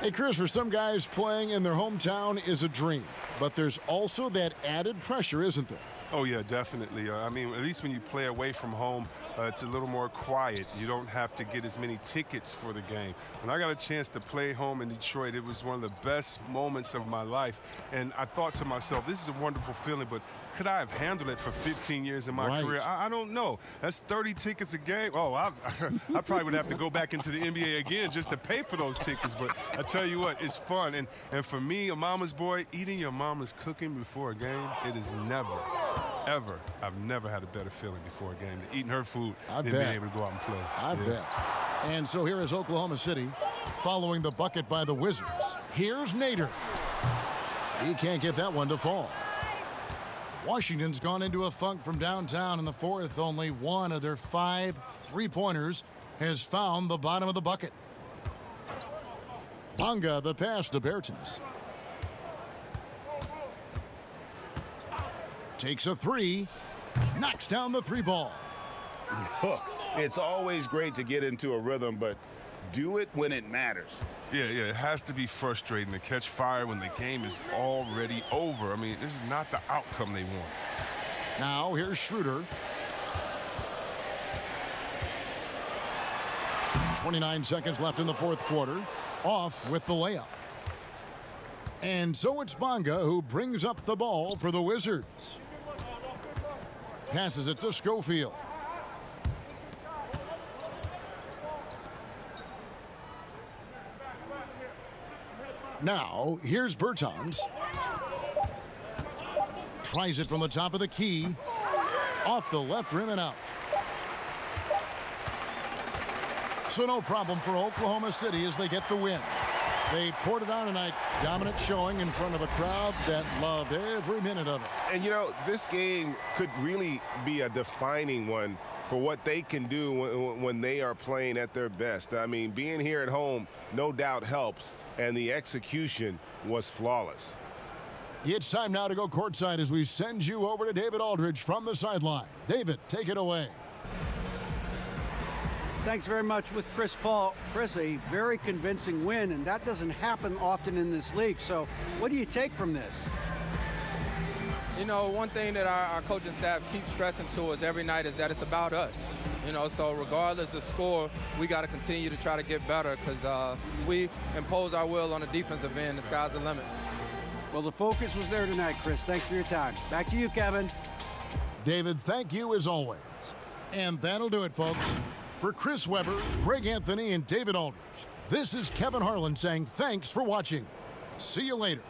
Speaker 1: Hey, Chris, for some guys, playing in their hometown is a dream, but there's also that added pressure, isn't there?
Speaker 3: Oh, yeah, definitely. I mean, at least when you play away from home, it's a little more quiet. You don't have to get as many tickets for the game. When I got a chance to play home in Detroit, it was one of the best moments of my life. And I thought to myself, this is a wonderful feeling, but could I have handled it for 15 years in my career? I don't know. That's 30 tickets a game. Oh, I probably would have to go back into the NBA again just to pay for those tickets. But I tell you what, it's fun. And for me, a mama's boy, eating your mama's cooking before a game, it is never, ever, I've never had a better feeling before a game than eating her food and being able to go out and play.
Speaker 1: I bet. And so here is Oklahoma City following the bucket by the Wizards. Here's Nader. He can't get that one to fall. Washington's gone into a funk from downtown in the fourth. Only one of their 5 three-pointers has found the bottom of the bucket. Bonga, the pass to Bertens. Takes a three, knocks down the three ball.
Speaker 2: Look, it's always great to get into a rhythm, but do it when it matters.
Speaker 3: Yeah, it has to be frustrating to catch fire when the game is already over. I mean, this is not the outcome they want.
Speaker 1: Now, here's Schroeder. 29 seconds left in the fourth quarter. Off with the layup. And so it's Bonga who brings up the ball for the Wizards. Passes it to Schofield. Now, here's Bertans. Tries it from the top of the key. Off the left rim and out. So no problem for Oklahoma City as they get the win. They poured it on tonight. Dominant showing in front of a crowd that loved every minute of it.
Speaker 7: And, you know, this game could really be a defining one for what they can do when they are playing at their best. I mean, being here at home no doubt helps, and the execution was flawless.
Speaker 1: It's time now to go courtside as we send you over to David Aldridge from the sideline. David, take it away.
Speaker 6: Thanks very much with Chris Paul. Chris, a very convincing win, and that doesn't happen often in this league. So what do you take from this?
Speaker 8: You know, one thing that our coaching staff keeps stressing to us every night is that it's about us. You know, so regardless of score, we got to continue to try to get better because we impose our will on the defensive end. The sky's the limit.
Speaker 6: Well, the focus was there tonight, Chris. Thanks for your time. Back to you, Kevin.
Speaker 1: David, thank you as always. And that'll do it, folks. For Chris Webber, Greg Anthony, and David Aldridge, this is Kevin Harlan saying thanks for watching. See you later.